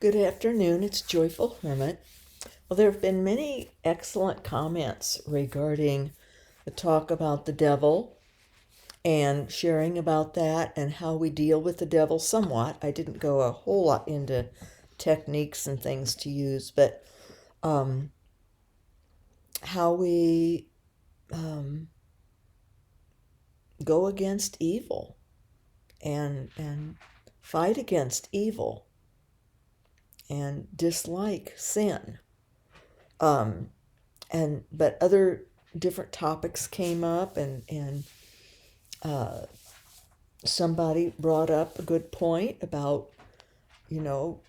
Good afternoon, it's Joyful Hermit. Well, there have been many excellent comments regarding the talk about the devil and sharing about that and how we deal with the devil somewhat. I didn't go a whole lot into techniques and things to use, but um, how we go against evil and fight against evil and dislike sin. Um, but other different topics came up, and uh, somebody brought up a good point about, you know,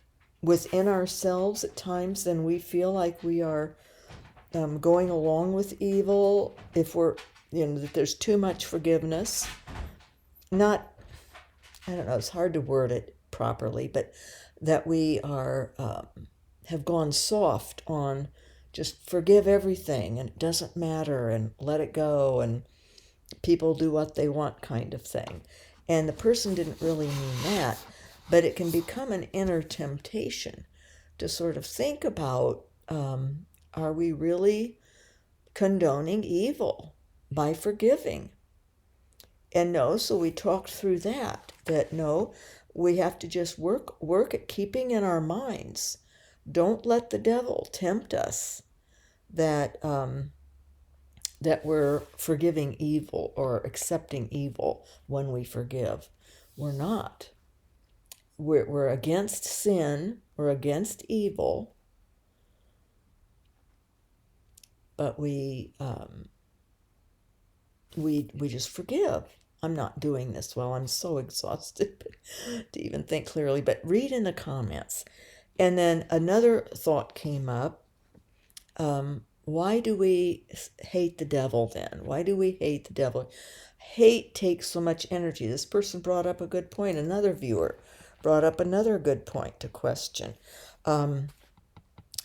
within ourselves at times then we feel like we are going along with evil if we're, that there's too much forgiveness. Not, I don't know, it's hard to word it properly, but that we are have gone soft on just forgive everything and it doesn't matter and let it go and people do what they want kind of thing. And the person didn't really mean that, but it can become an inner temptation to sort of think about, are we really condoning evil by forgiving? And no, so we talked through that no, we have to just work at keeping in our minds. Don't let the devil tempt us that that we're forgiving evil or accepting evil when we forgive. We're not. We're against sin, we're against evil, but we just forgive. I'm not doing this well. I'm so exhausted to even think clearly, but read in the comments. And then another thought came up. Why do we hate the devil then? Why do we hate the devil? Hate takes so much energy. This person brought up a good point. Another viewer brought up another good point to question.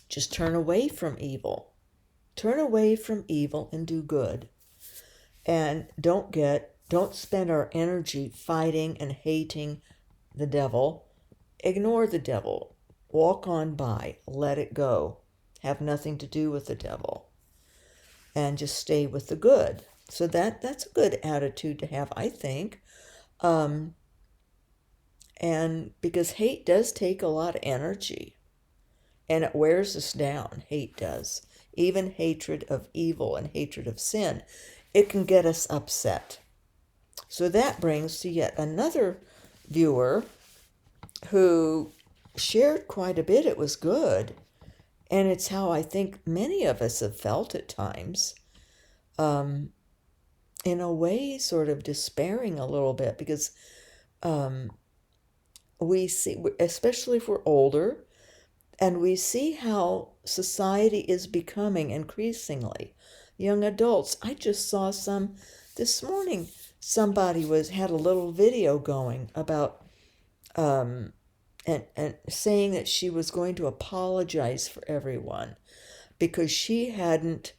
Just turn away from evil. Turn away from evil and do good. And don't spend our energy fighting and hating the devil. Ignore the devil. Walk on by. Let it go. Have nothing to do with the devil. And just stay with the good. So that's a good attitude to have, I think. And because hate does take a lot of energy. And it wears us down. Hate does. Even hatred of evil and hatred of sin. It can get us upset. So that brings to yet another viewer who shared quite a bit. It was good. And it's how I think many of us have felt at times. In a way, sort of despairing a little bit because we see, especially if we're older, and we see how society is becoming increasingly young adults. I just saw some this morning. Somebody had a little video going about and saying that she was going to apologize for everyone because she hadn't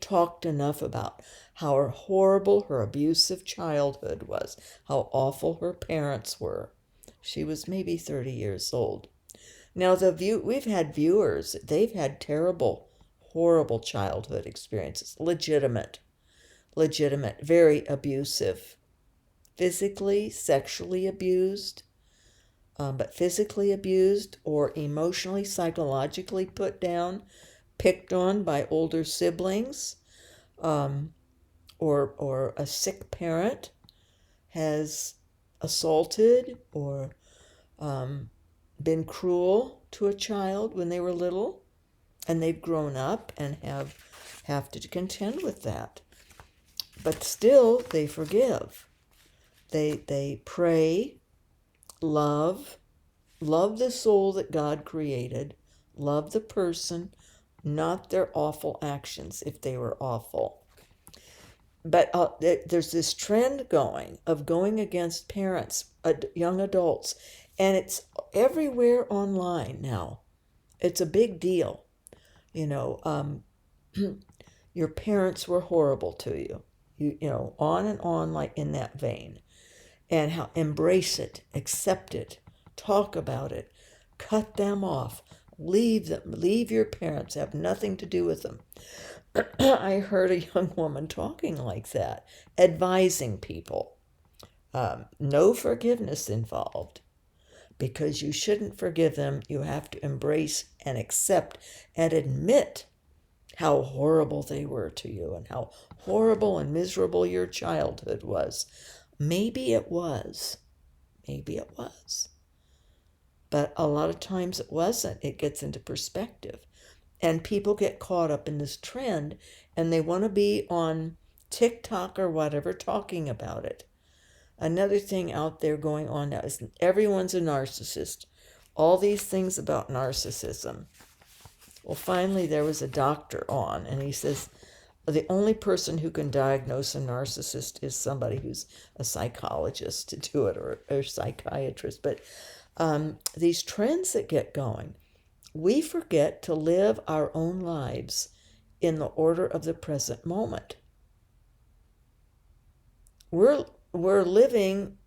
talked enough about how horrible her abusive childhood was, how awful her parents were. She was maybe 30 years old. Now we've had viewers, they've had terrible, horrible childhood experiences, legitimate, very abusive, physically, sexually abused, but physically abused or emotionally, psychologically put down, picked on by older siblings, or a sick parent has assaulted or been cruel to a child when they were little, and they've grown up and have to contend with that. But still, they forgive. They pray, love the soul that God created, love the person, not their awful actions if they were awful. But there's this trend going against parents, young adults, and it's everywhere online now. It's a big deal. Your parents were horrible to you. On and on, like in that vein. And how embrace it, accept it, talk about it, cut them off, leave them, leave your parents, have nothing to do with them. I heard a young woman talking like that, advising people. No forgiveness involved, because you shouldn't forgive them. You have to embrace and accept and admit how horrible they were to you and how horrible and miserable your childhood was. Maybe it was. Maybe it was. But a lot of times it wasn't. It gets into perspective. And people get caught up in this trend and they want to be on TikTok or whatever talking about it. Another thing out there going on now is everyone's a narcissist. All these things about narcissism. Well, finally, there was a doctor on, and he says the only person who can diagnose a narcissist is somebody who's a psychologist to do it, or a psychiatrist. But these trends that get going, we forget to live our own lives in the order of the present moment. We're living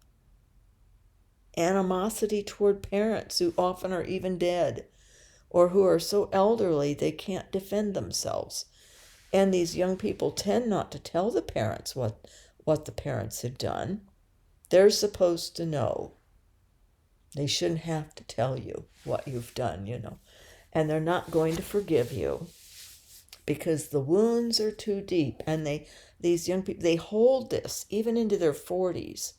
animosity toward parents who often are even dead, or who are so elderly they can't defend themselves. And these young people tend not to tell the parents what the parents have done. They're supposed to know. They shouldn't have to tell you what you've done, And they're not going to forgive you because the wounds are too deep. And these young people, they hold this even into their 40s.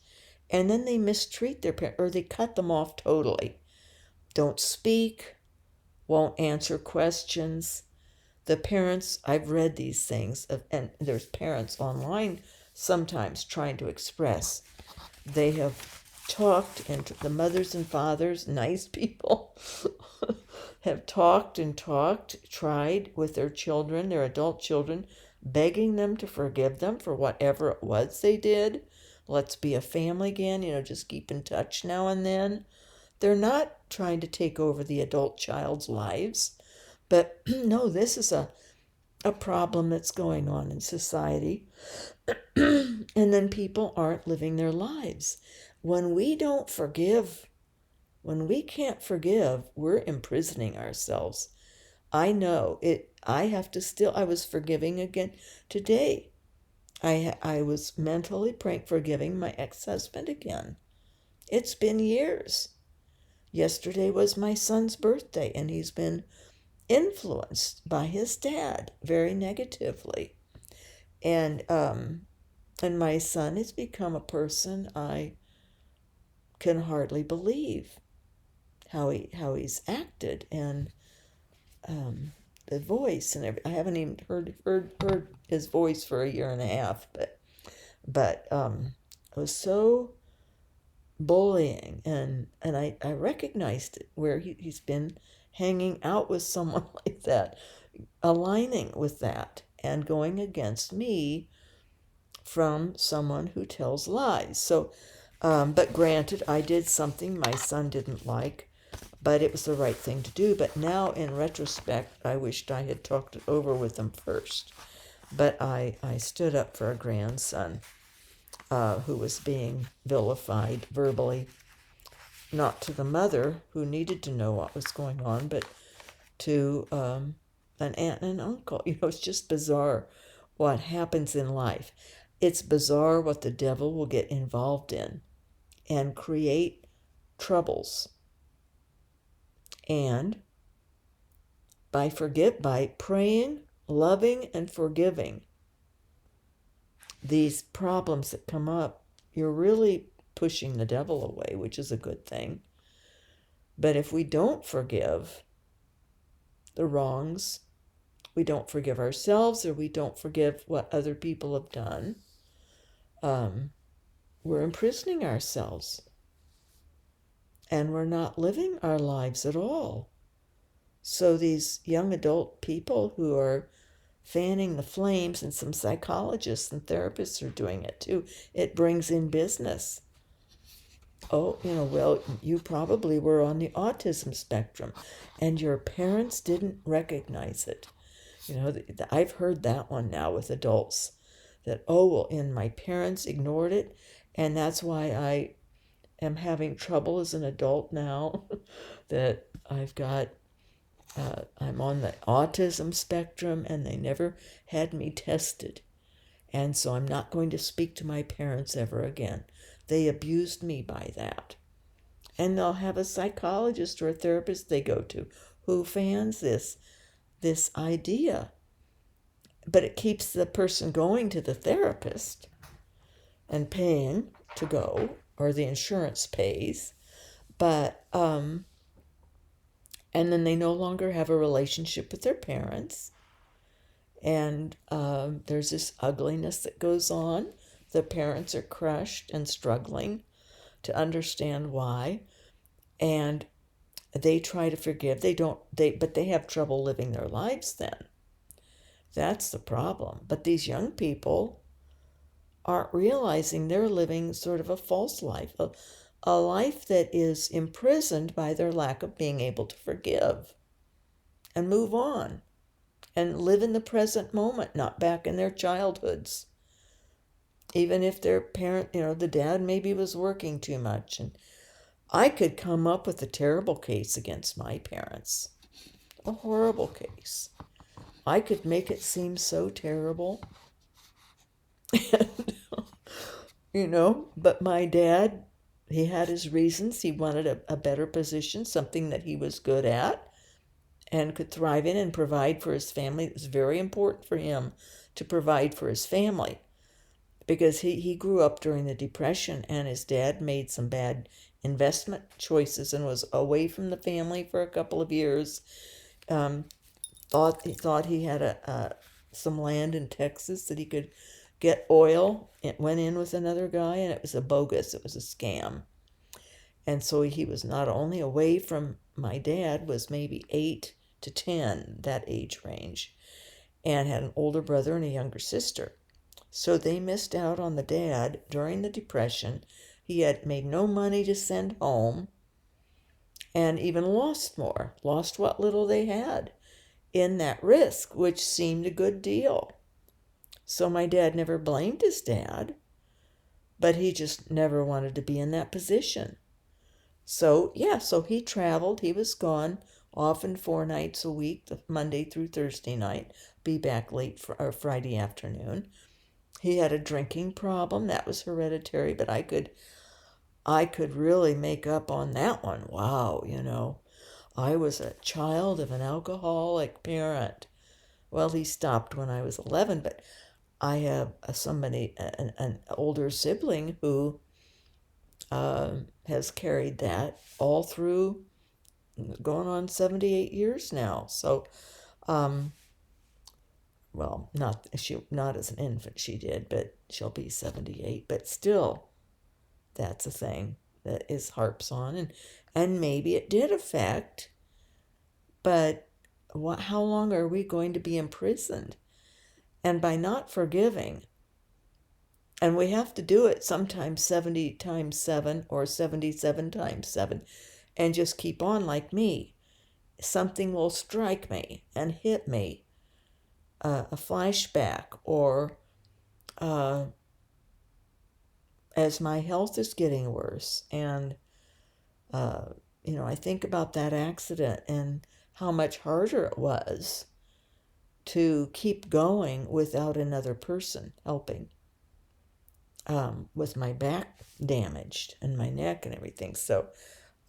And then they mistreat their parents, or they cut them off totally. Don't speak, won't answer questions. The parents, I've read these things, and there's parents online sometimes trying to express. They have talked, and the mothers and fathers, nice people, have talked and tried with their children, their adult children, begging them to forgive them for whatever it was they did. Let's be a family again, just keep in touch now and then. They're not trying to take over the adult child's lives. But no, this is a problem that's going on in society. And then people aren't living their lives. When we don't forgive, when we can't forgive, we're imprisoning ourselves. I know it. I was forgiving again today. I was mentally forgiving my ex-husband again. It's been years. Yesterday was my son's birthday, and he's been influenced by his dad very negatively. And my son has become a person I can hardly believe how he's acted, and the voice and everything. I haven't even heard his voice for a year and a half, but it was so bullying, and I recognized it, where he's been hanging out with someone like that, aligning with that, and going against me from someone who tells lies. So, but granted, I did something my son didn't like, but it was the right thing to do. But now, in retrospect, I wished I had talked it over with him first. But I stood up for a grandson who was being vilified verbally, not to the mother who needed to know what was going on, but to an aunt and an uncle. It's just bizarre what happens in life. It's bizarre what the devil will get involved in and create troubles. And by praying, loving, and forgiving these problems that come up, you're really pushing the devil away, which is a good thing. But if we don't forgive the wrongs, we don't forgive ourselves, or we don't forgive what other people have done, we're imprisoning ourselves. And we're not living our lives at all. So these young adult people who are fanning the flames, and some psychologists and therapists are doing it too, it brings in business. Oh, well, you probably were on the autism spectrum and your parents didn't recognize it. I've heard that one now with adults, that, and my parents ignored it, and that's why I am having trouble as an adult now that I'm on the autism spectrum and they never had me tested. And so I'm not going to speak to my parents ever again. They abused me by that. And they'll have a psychologist or a therapist they go to who fans this idea. But it keeps the person going to the therapist and paying to go, or the insurance pays. But and then they no longer have a relationship with their parents. And there's this ugliness that goes on. The parents are crushed and struggling to understand why. And they try to forgive. But they have trouble living their lives then. That's the problem. But these young people aren't realizing they're living sort of a false life, a life that is imprisoned by their lack of being able to forgive and move on and live in the present moment, not back in their childhoods. Even if their parent, the dad maybe was working too much. And I could come up with a terrible case against my parents, a horrible case. I could make it seem so terrible. But my dad, he had his reasons. He wanted a better position, something that he was good at and could thrive in and provide for his family. It was very important for him to provide for his family because he grew up during the Depression, and his dad made some bad investment choices and was away from the family for a couple of years. Thought he had some land in Texas that he could get oil. It went in with another guy, and it was it was a scam. And so he was not only away from my dad, was maybe 8 to 10, that age range, and had an older brother and a younger sister. So they missed out on the dad during the Depression. He had made no money to send home and even lost what little they had in that risk, which seemed a good deal. So my dad never blamed his dad, but he just never wanted to be in that position. So he traveled. He was gone often 4 nights a week, Monday through Thursday night, be back late or Friday afternoon. He had a drinking problem that was hereditary, but I could really make up on that one. Wow, I was a child of an alcoholic parent. Well, he stopped when I was 11, but I have an older sibling who has carried that all through, going on 78 years now. So, well, not as an infant she did, but she'll be 78. But still, that's a thing that is harps on, and maybe it did affect. But how long are we going to be imprisoned? And by not forgiving, and we have to do it sometimes 70 times 7 or 77 times 7, and just keep on like me. Something will strike me and hit me, a flashback, or as my health is getting worse. And, I think about that accident and how much harder it was to keep going without another person helping. With my back damaged and my neck and everything. So,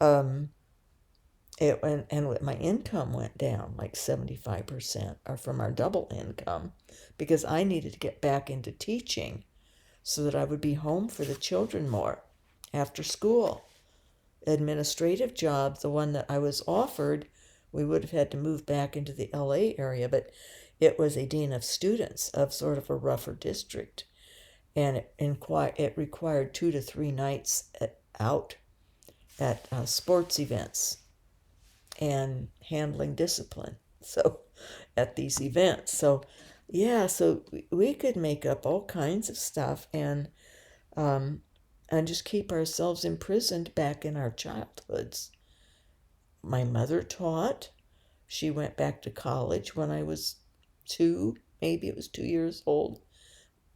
my income went down like 75%, or from our double income, because I needed to get back into teaching so that I would be home for the children more after school. Administrative job, the one that I was offered, we would have had to move back into the LA area, but it was a dean of students of sort of a rougher district. And it required 2 to 3 nights out at sports events and handling discipline. So at these events. So we could make up all kinds of stuff and just keep ourselves imprisoned back in our childhoods. My mother taught. She went back to college when I was 2, maybe it was 2 years old.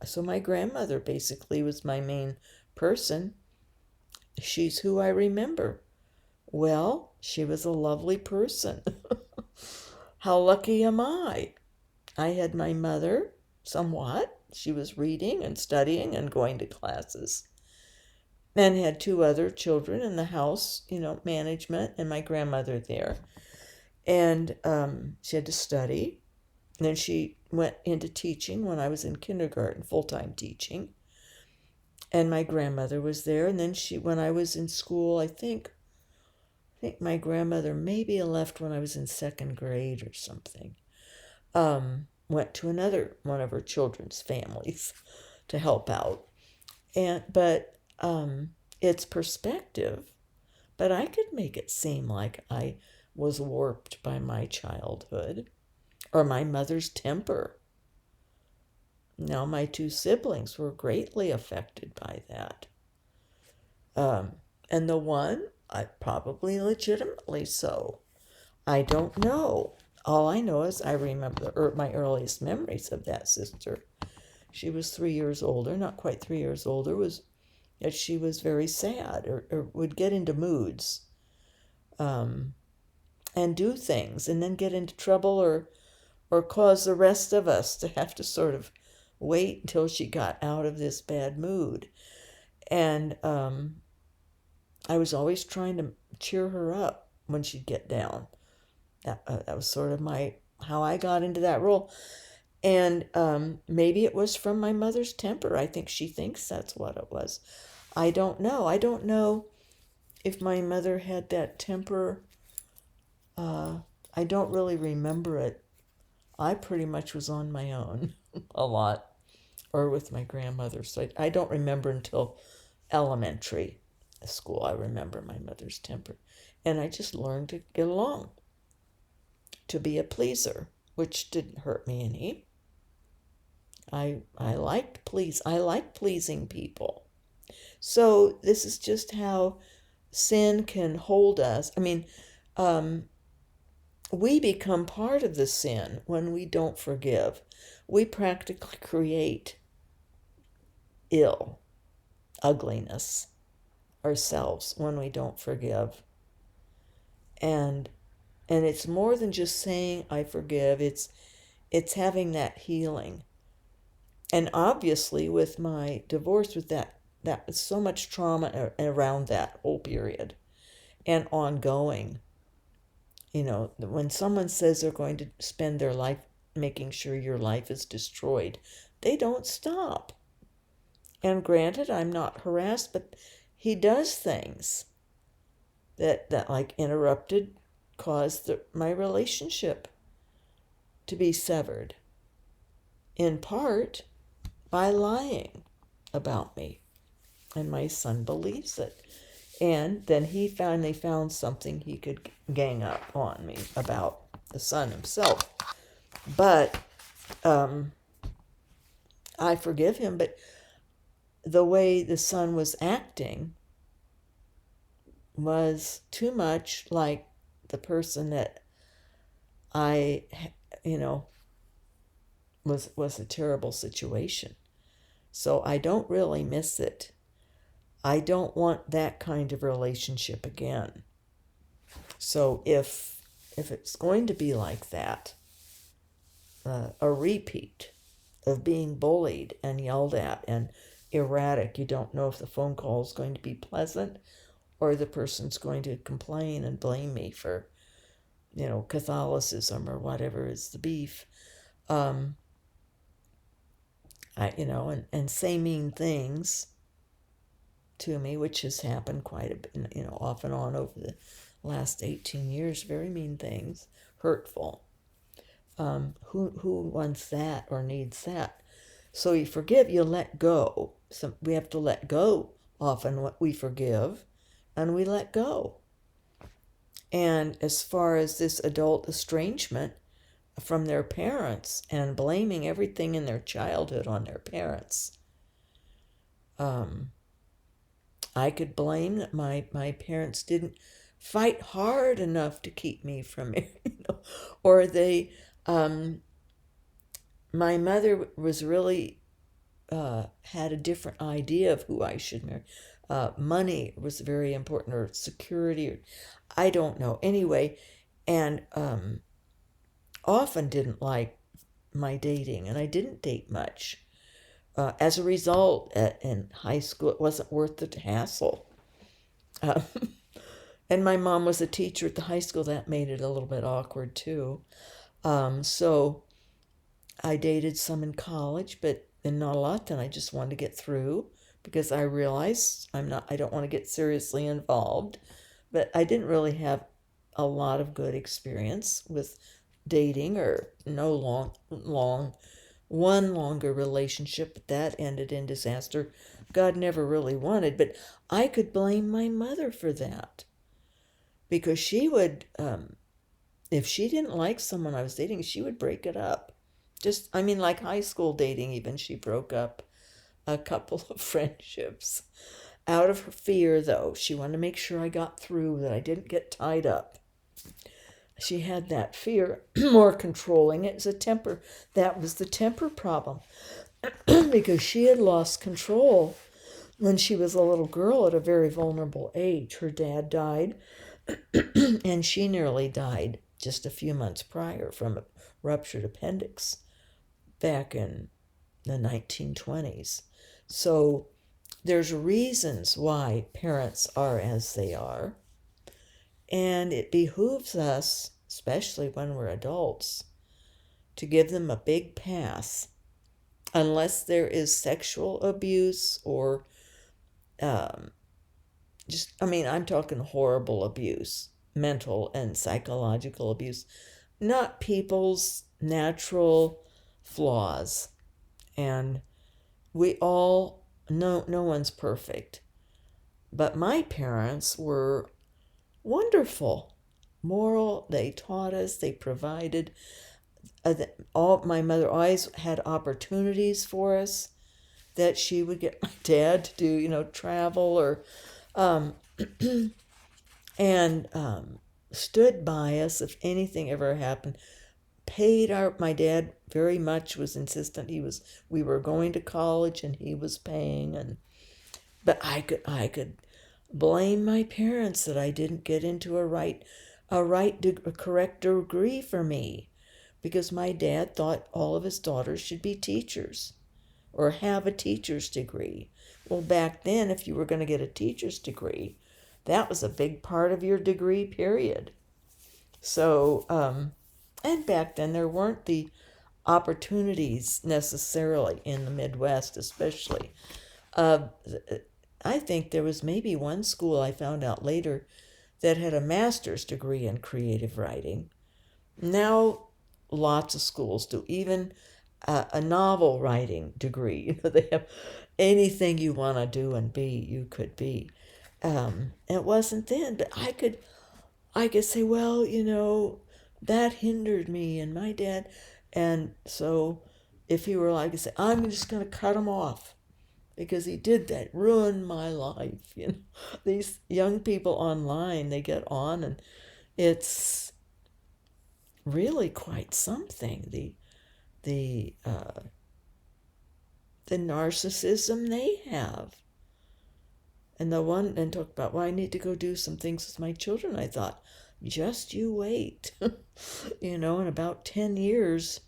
So my grandmother basically was my main person. she's who I remember. Well, she was a lovely person. How lucky am I? I had my mother, somewhat. She was reading and studying and going to classes. And had two other children in the house, management, and my grandmother there. And she had to study. And then she went into teaching when I was in kindergarten, full-time teaching. And my grandmother was there. And then when I was in school, I think my grandmother maybe left when I was in second grade or something. Went to another one of her children's families to help out. But it's perspective. But I could make it seem like I was warped by my childhood or my mother's temper. Now, my two siblings were greatly affected by that. And the one, I probably legitimately so. I don't know. All I know is I remember my earliest memories of that sister. She was 3 years older, not quite 3 years older, was that she was very sad or would get into moods and do things and then get into trouble or cause the rest of us to have to sort of wait until she got out of this bad mood. And I was always trying to cheer her up when she'd get down. That was sort of how I got into that role. And maybe it was from my mother's temper. I think she thinks that's what it was. I don't know. I don't know if my mother had that temper. I don't really remember it. I pretty much was on my own a lot, or with my grandmother. So I don't remember until elementary school. I remember my mother's temper. And I just learned to get along, to be a pleaser, which didn't hurt me any. I liked pleasing people. So this is just how sin can hold us. I mean, we become part of the sin when we don't forgive. We practically create ugliness ourselves when we don't forgive. And it's more than just saying I forgive. It's having that healing. And obviously with my divorce, with that was so much trauma around that whole period and ongoing. When someone says they're going to spend their life making sure your life is destroyed, they don't stop. And granted, I'm not harassed, but he does things that like caused my relationship to be severed, in part by lying about me. And my son believes it. And then he finally found something he could gang up on me about, the son himself. But I forgive him, but the way the son was acting was too much like the person that I, was a terrible situation. So I don't really miss it. I don't want that kind of relationship again. So if it's going to be like that, a repeat of being bullied and yelled at and erratic, you don't know if the phone call is going to be pleasant or the person's going to complain and blame me for, Catholicism or whatever is the beef. And say mean things to me, which has happened quite a bit, off and on over the last 18 years, very mean things, hurtful. Who wants that or needs that? So you forgive, you let go. So we have to let go often what we forgive, and we let go. And as far as this adult estrangement from their parents and blaming everything in their childhood on their parents, I could blame that my parents didn't fight hard enough to keep me from marrying, or they, my mother was really, had a different idea of who I should marry. money was very important, or security, or I don't know. Anyway, and often didn't like my dating, and I didn't date much. As a result, in high school, it wasn't worth the hassle. Uh, and my mom was a teacher at the high school. That made it a little bit awkward too. So I dated some in college, but and not a lot. Then I just wanted to get through because I realized I don't want to get seriously involved. But I didn't really have a lot of good experience with dating, or no one longer relationship, but that ended in disaster. God never really wanted, but I could blame my mother for that, because she would, if she didn't like someone I was dating, she would break it up. Just, I mean, like high school dating, even, she broke up a couple of friendships out of her fear, though. She wanted to make sure I got through, that I didn't get tied up. She had that fear, more controlling. It was a temper. That was the temper problem, because she had lost control when she was a little girl at a very vulnerable age. Her dad died, and she nearly died just a few months prior from a ruptured appendix back in the 1920s. So there's reasons why parents are as they are. And it behooves us, especially when we're adults, to give them a big pass, unless there is sexual abuse or I'm talking horrible abuse, mental and psychological abuse, not people's natural flaws. And we all know no one's perfect. But my parents were wonderful, moral. They taught us, they provided. My mother always had opportunities for us, that she would get my dad to do, travel, or and stood by us if anything ever happened. My dad very much was insistent. We were going to college and he was paying, but I could blame my parents that I didn't get into a correct degree for me, because my dad thought all of his daughters should be teachers or have a teacher's degree. Well, back then, if you were going to get a teacher's degree, that was a big part of your degree, period. So, and back then there weren't the opportunities necessarily in the Midwest, especially. I think there was maybe one school, I found out later, that had a master's degree in creative writing. Now, lots of schools do, even a novel writing degree. They have anything you want to do and be, you could be. It wasn't then, but I could say, well, that hindered me and my dad. And so if he were like, I say, I'm just going to cut him off because he did that, ruined my life. These young people online, they get on, and it's really quite something. The narcissism they have. And talk about, well, I need to go do some things with my children. I thought, just you wait. In about 10 years,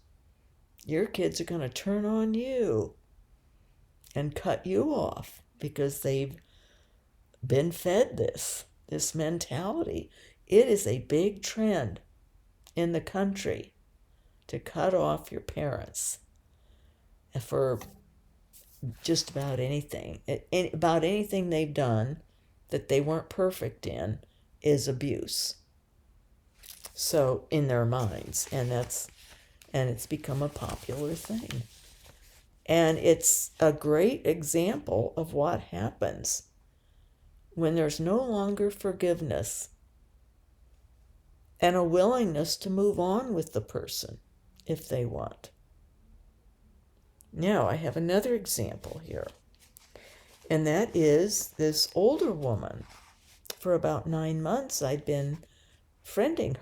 your kids are going to turn on you and cut you off because they've been fed this mentality. It is a big trend in the country to cut off your parents for just about anything. About anything they've done that they weren't perfect in is abuse. So in their minds, and it's become a popular thing. And it's a great example of what happens when there's no longer forgiveness and a willingness to move on with the person if they want. Now, I have another example here, and that is this older woman. For about 9 months, I'd been befriending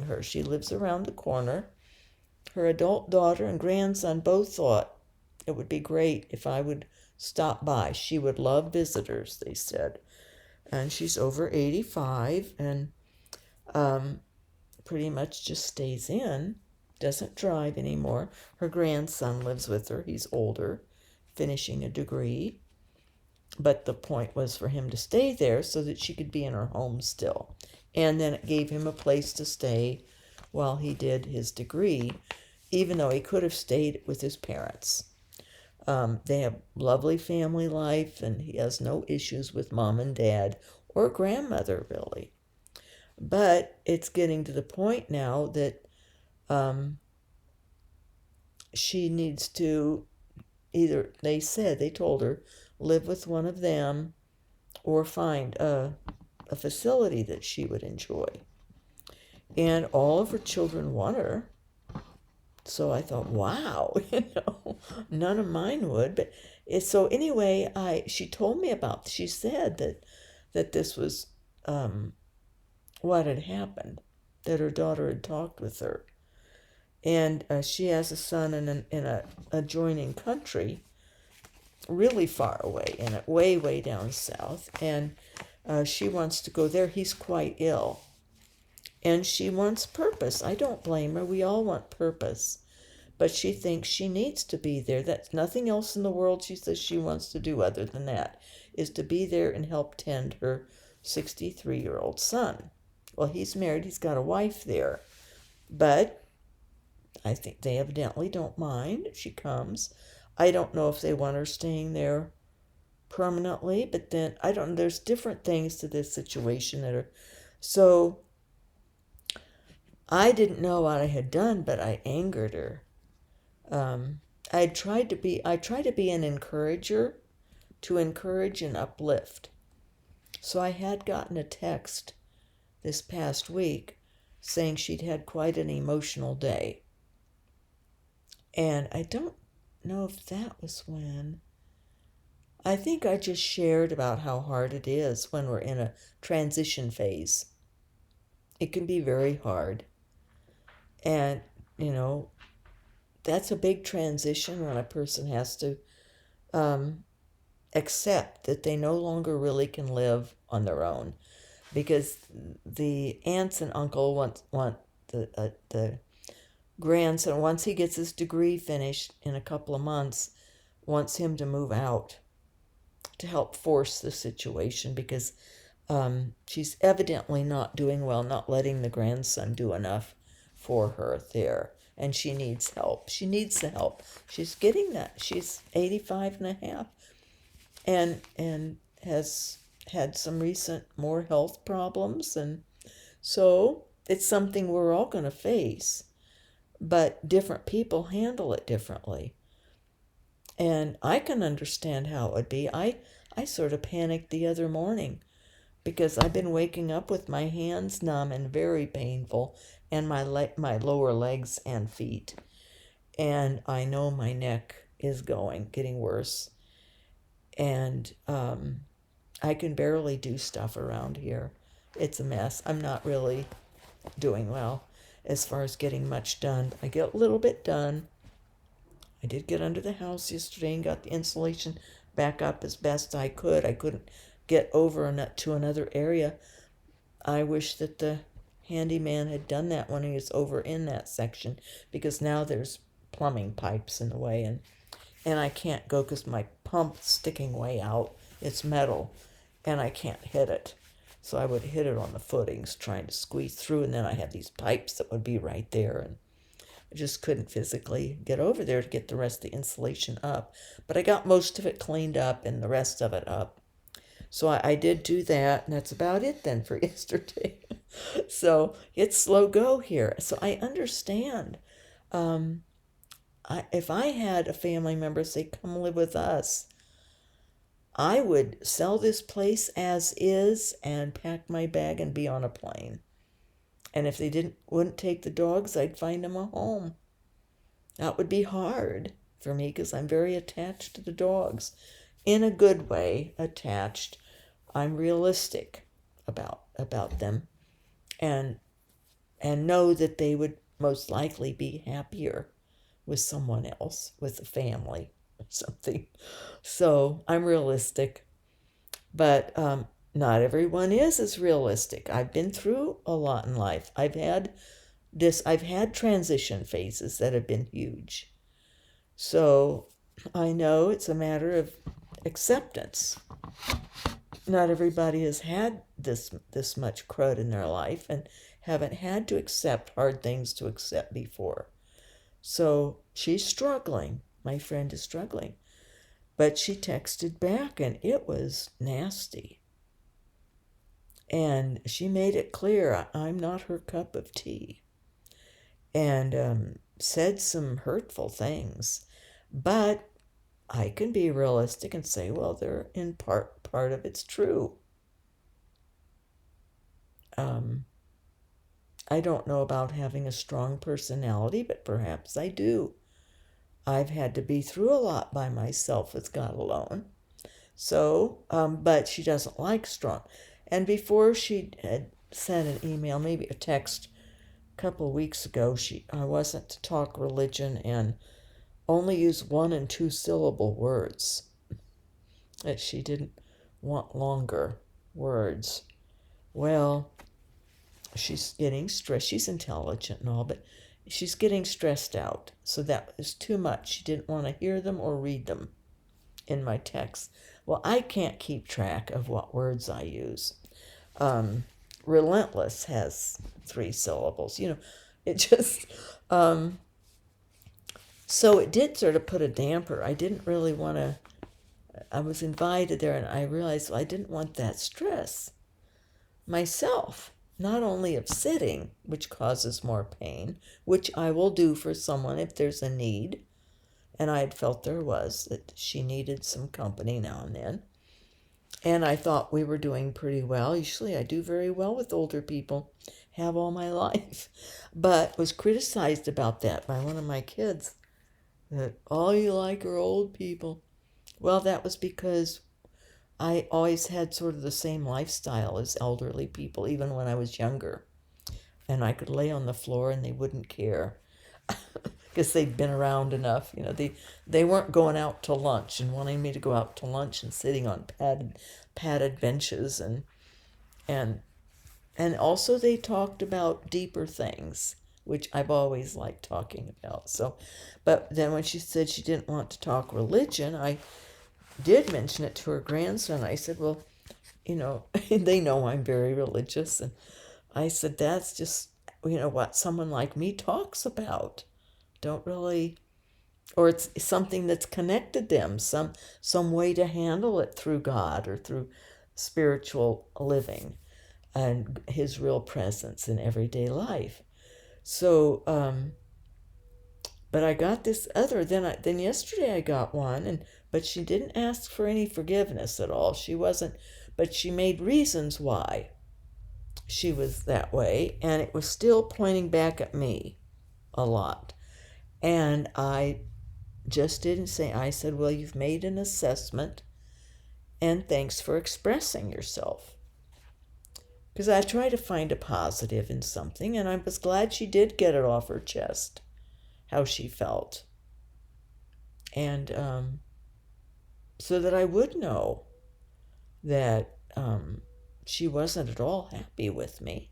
her. She lives around the corner. Her adult daughter and grandson both thought it would be great if I would stop by. She would love visitors, they said. And she's over 85 and pretty much just stays in, doesn't drive anymore. Her grandson lives with her. He's older, finishing a degree. But the point was for him to stay there so that she could be in her home still. And then it gave him a place to stay while he did his degree, even though he could have stayed with his parents. They have lovely family life, and he has no issues with mom and dad or grandmother, really. But it's getting to the point now that she needs to either, they told her, live with one of them or find a facility that she would enjoy. And all of her children want her. So I thought, wow, none of mine would. But so anyway, she told me about, she said that this was what had happened, that her daughter had talked with her. And she has a son in an adjoining country, really far away, and way down south. And she wants to go there. He's quite ill. And she wants purpose. I don't blame her. We all want purpose. But she thinks she needs to be there. That's nothing else in the world, she says, she wants to do other than that, is to be there and help tend her 63-year-old son. Well, he's married. He's got a wife there. But I think they evidently don't mind if she comes. I don't know if they want her staying there permanently, but then I don't know. There's different things to this situation that are so. I didn't know what I had done, but I angered her. I try to be an encourager, to encourage and uplift. So I had gotten a text this past week saying she'd had quite an emotional day. And I don't know if that was when. I think I just shared about how hard it is when we're in a transition phase. It can be very hard. And, that's a big transition when a person has to accept that they no longer really can live on their own. Because the aunts and uncle want the grandson, once he gets his degree finished in a couple of months, wants him to move out to help force the situation because she's evidently not doing well, not letting the grandson do enough for her there. And she needs help. She needs the help. She's getting that. She's 85 and a half and has had some recent more health problems. And so it's something we're all going to face. But different people handle it differently. And I can understand how it would be. I sort of panicked the other morning because I've been waking up with my hands numb and very painful and my lower legs and feet. And I know my neck is getting worse. And I can barely do stuff around here. It's a mess. I'm not really doing well as far as getting much done. I get a little bit done. I did get under the house yesterday and got the insulation back up as best I could. I couldn't get over to another area. I wish that the handyman had done that when he was over in that section because now there's plumbing pipes in the way and I can't go because my pump's sticking way out. It's metal and I can't hit it. So I would hit it on the footings trying to squeeze through, and then I had these pipes that would be right there, and I just couldn't physically get over there to get the rest of the insulation up. But I got most of it cleaned up and the rest of it up. So I did do that, and that's about it then for yesterday. So it's slow go here. So I understand. If I had a family member say, come live with us, I would sell this place as is and pack my bag and be on a plane. And if they wouldn't take the dogs, I'd find them a home. That would be hard for me because I'm very attached to the dogs. In a good way, attached. I'm realistic about them and know that they would most likely be happier with someone else, with a family. or something. So I'm realistic, but not everyone is as realistic. I've been through a lot in life. I've had transition phases that have been huge. So I know it's a matter of acceptance. Not everybody has had this much crud in their life and haven't had to accept hard things to accept before. So she's struggling. My friend is struggling. But she texted back and it was nasty. And she made it clear I'm not her cup of tea. And said some hurtful things. But I can be realistic and say, well, they're in part of it's true. I don't know about having a strong personality, but perhaps I do. I've had to be through a lot by myself with God alone. So, but she doesn't like strong. And before she had sent an email, maybe a text a couple of weeks ago, I wasn't to talk religion and only use 1 and 2 syllable words. That she didn't want longer words. Well, she's getting stressed. She's intelligent and all, but she's getting stressed out. So that was too much. She didn't want to hear them or read them in my text. Well, I can't keep track of what words I use. Relentless has 3 syllables. It just, so it did sort of put a damper. I didn't really want to, I was invited there and I realized I didn't want that stress myself, not only of sitting, which causes more pain, which I will do for someone if there's a need, and I had felt there was, that she needed some company now and then. And I thought we were doing pretty well. Usually I do very well with older people, have all my life, but was criticized about that by one of my kids, that all you like are old people. Well, that was because I always had sort of the same lifestyle as elderly people, even when I was younger. And I could lay on the floor and they wouldn't care because they'd been around enough. They weren't going out to lunch and wanting me to go out to lunch and sitting on padded benches and and also they talked about deeper things, which I've always liked talking about. So, but then when she said she didn't want to talk religion, I did mention it to her grandson. I said, well, they know I'm very religious. And I said, that's just, what someone like me talks about. Don't really, or it's something that's connected them, some way to handle it through God or through spiritual living and his real presence in everyday life. So, but I got this other. Then yesterday I got one, but she didn't ask for any forgiveness at all. She wasn't, but she made reasons why she was that way, and it was still pointing back at me a lot. And I just didn't say. I said, "Well, you've made an assessment, and thanks for expressing yourself." Because I try to find a positive in something, and I was glad she did get it off her chest, how she felt. And so that I would know that she wasn't at all happy with me.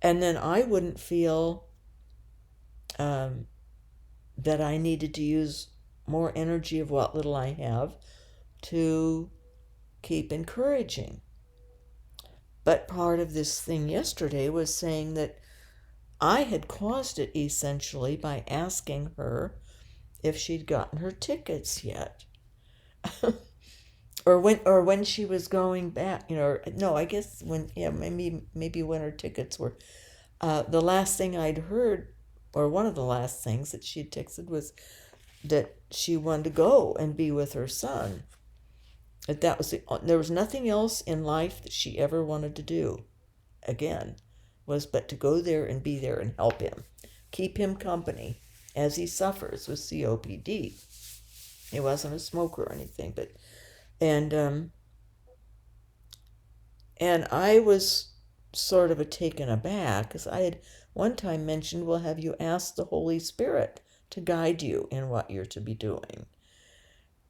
And then I wouldn't feel that I needed to use more energy of what little I have to keep encouraging. But part of this thing yesterday was saying that I had caused it essentially by asking her if she'd gotten her tickets yet. or when she was going back, no, I guess maybe when her tickets were. The last thing I'd heard, or one of the last things that she had texted, was that she wanted to go and be with her son. That was there was nothing else in life that she ever wanted to do again, was but to go there and be there and help him, keep him company as he suffers with COPD. He wasn't a smoker or anything, but and I was sort of taken aback because I had one time mentioned, well, have you asked the Holy Spirit to guide you in what you're to be doing?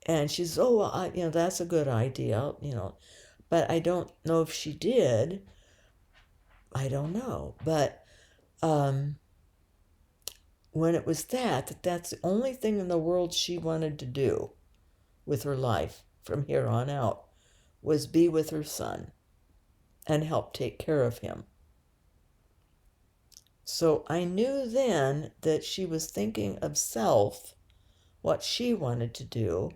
And she says, oh, well, that's a good idea, but I don't know if she did. I don't know. But when it was that's the only thing in the world she wanted to do with her life from here on out was be with her son and help take care of him. So I knew then that she was thinking of self, what she wanted to do,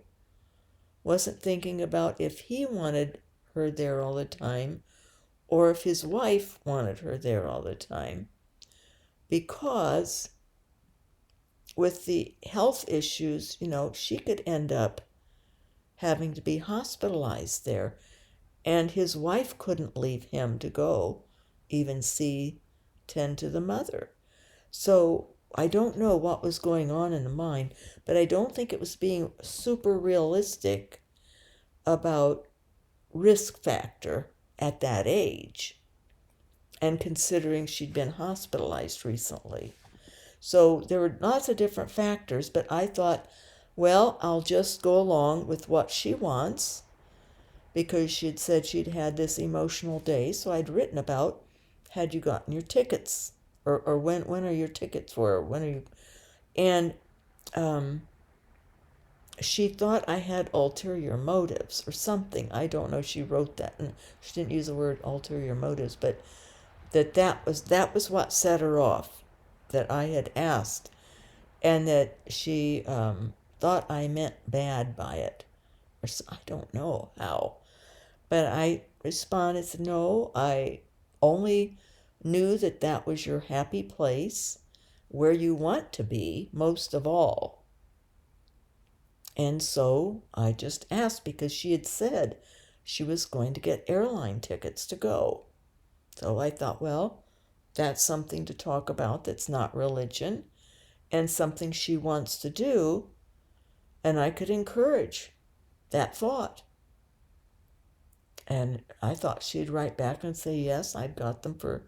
wasn't thinking about if he wanted her there all the time or if his wife wanted her there all the time. Because with the health issues, she could end up having to be hospitalized there. And his wife couldn't leave him to go even tend to the mother. So I don't know what was going on in the mind, but I don't think it was being super realistic about risk factor at that age, and considering she'd been hospitalized recently. So there were lots of different factors, but I thought, well, I'll just go along with what she wants, because she'd said she'd had this emotional day. So I'd written about, had you gotten your tickets? Or when are your tickets for? When are you? And she thought I had ulterior motives or something. I don't know. She wrote that, and she didn't use the word ulterior motives, but that was what set her off, that I had asked, and that she thought I meant bad by it, or I don't know how, but I responded, said, no, I only knew that was your happy place, where you want to be most of all. And so I just asked, because she had said she was going to get airline tickets to go. So I thought, well, that's something to talk about that's not religion, and something she wants to do, and I could encourage that thought. And I thought she'd write back and say, yes, I've got them for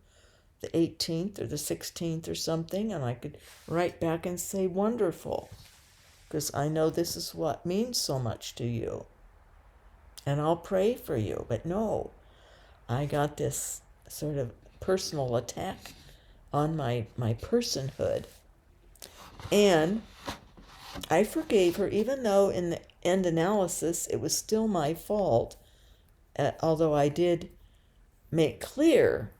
the 18th or the 16th or something, and I could write back and say, wonderful, because I know this is what means so much to you, and I'll pray for you. But no, I got this sort of personal attack on my personhood. And I forgave her, even though in the end analysis it was still my fault, although I did make clear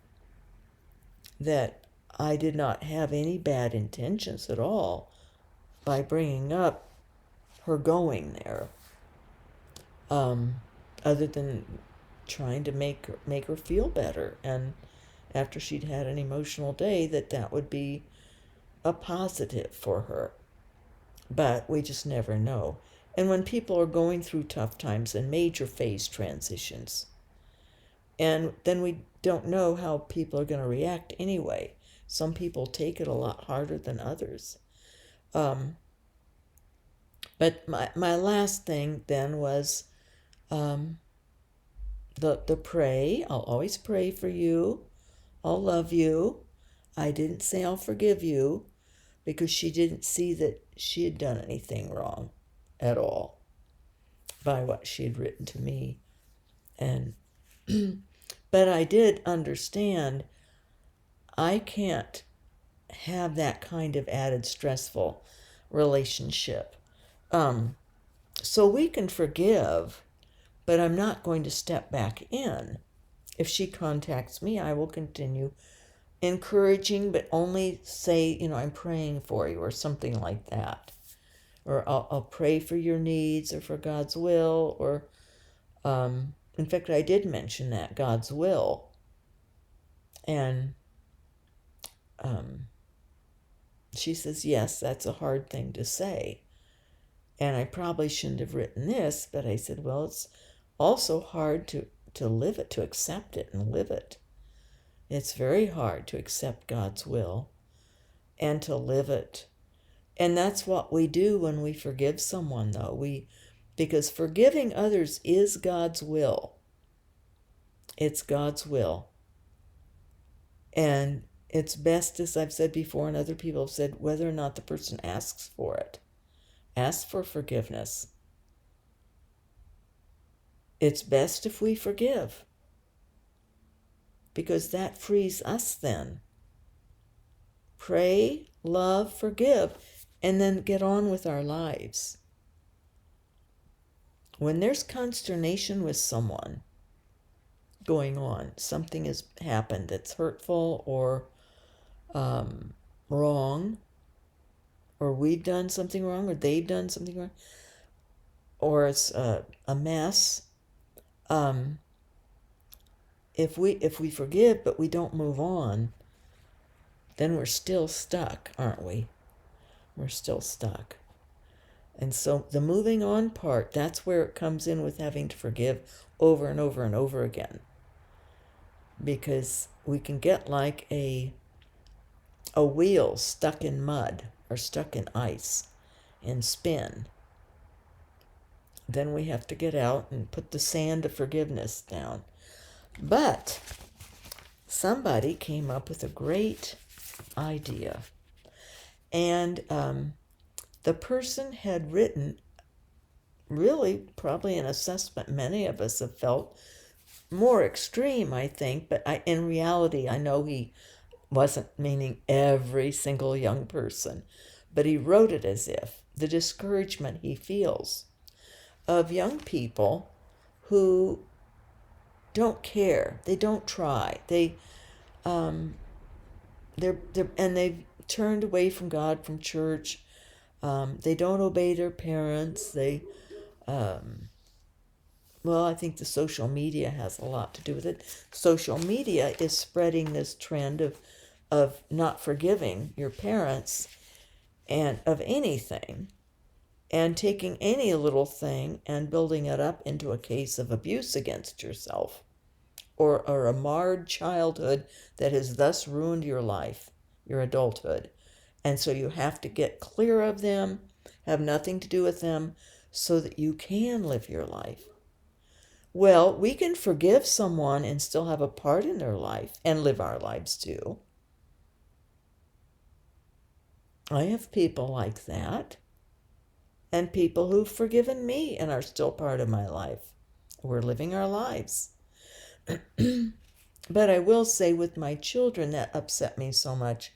that I did not have any bad intentions at all by bringing up her going there, other than trying to make her feel better, and after she'd had an emotional day, that would be a positive for her. But we just never know. And when people are going through tough times and major phase transitions, and then we don't know how people are going to react anyway. Some people take it a lot harder than others. But my last thing then was the pray. I'll always pray for you. I'll love you. I didn't say I'll forgive you, because she didn't see that she had done anything wrong at all by what she had written to me. And but I did understand I can't have that kind of added stressful relationship. So we can forgive, but I'm not going to step back in. If she contacts me, I will continue encouraging, but only say, I'm praying for you, or something like that. Or I'll pray for your needs, or for God's will, or in fact, I did mention that, God's will. And she says, yes, that's a hard thing to say. And I probably shouldn't have written this, but I said, well, it's also hard to live it, to accept it and live it. It's very hard to accept God's will and to live it. And that's what we do when we forgive someone, though. Because forgiving others is God's will. It's God's will. And it's best, as I've said before, and other people have said, whether or not the person asks for it. Ask for forgiveness. It's best if we forgive, because that frees us then. Pray, love, forgive, and then get on with our lives. When there's consternation with someone going on, something has happened that's hurtful or wrong, or we've done something wrong, or they've done something wrong, or it's a mess. If we forgive but we don't move on, then we're still stuck, aren't we? We're still stuck. And so the moving on part, that's where it comes in with having to forgive over and over and over again. Because we can get like a wheel stuck in mud or stuck in ice and spin. Then we have to get out and put the sand of forgiveness down. But somebody came up with a great idea. And the person had written, really probably an assessment many of us have felt, more extreme, I think, but in reality, I know he wasn't meaning every single young person, but he wrote it as if the discouragement he feels of young people who don't care, they don't try, they're and they've turned away from God, from church. They don't obey their parents. Well, I think the social media has a lot to do with it. Social media is spreading this trend of not forgiving your parents and of anything, and taking any little thing and building it up into a case of abuse against yourself, or a marred childhood that has thus ruined your life, your adulthood. And so you have to get clear of them, have nothing to do with them, so that you can live your life. Well, we can forgive someone and still have a part in their life and live our lives too. I have people like that, and people who've forgiven me and are still part of my life. We're living our lives. But I will say, with my children, that upset me so much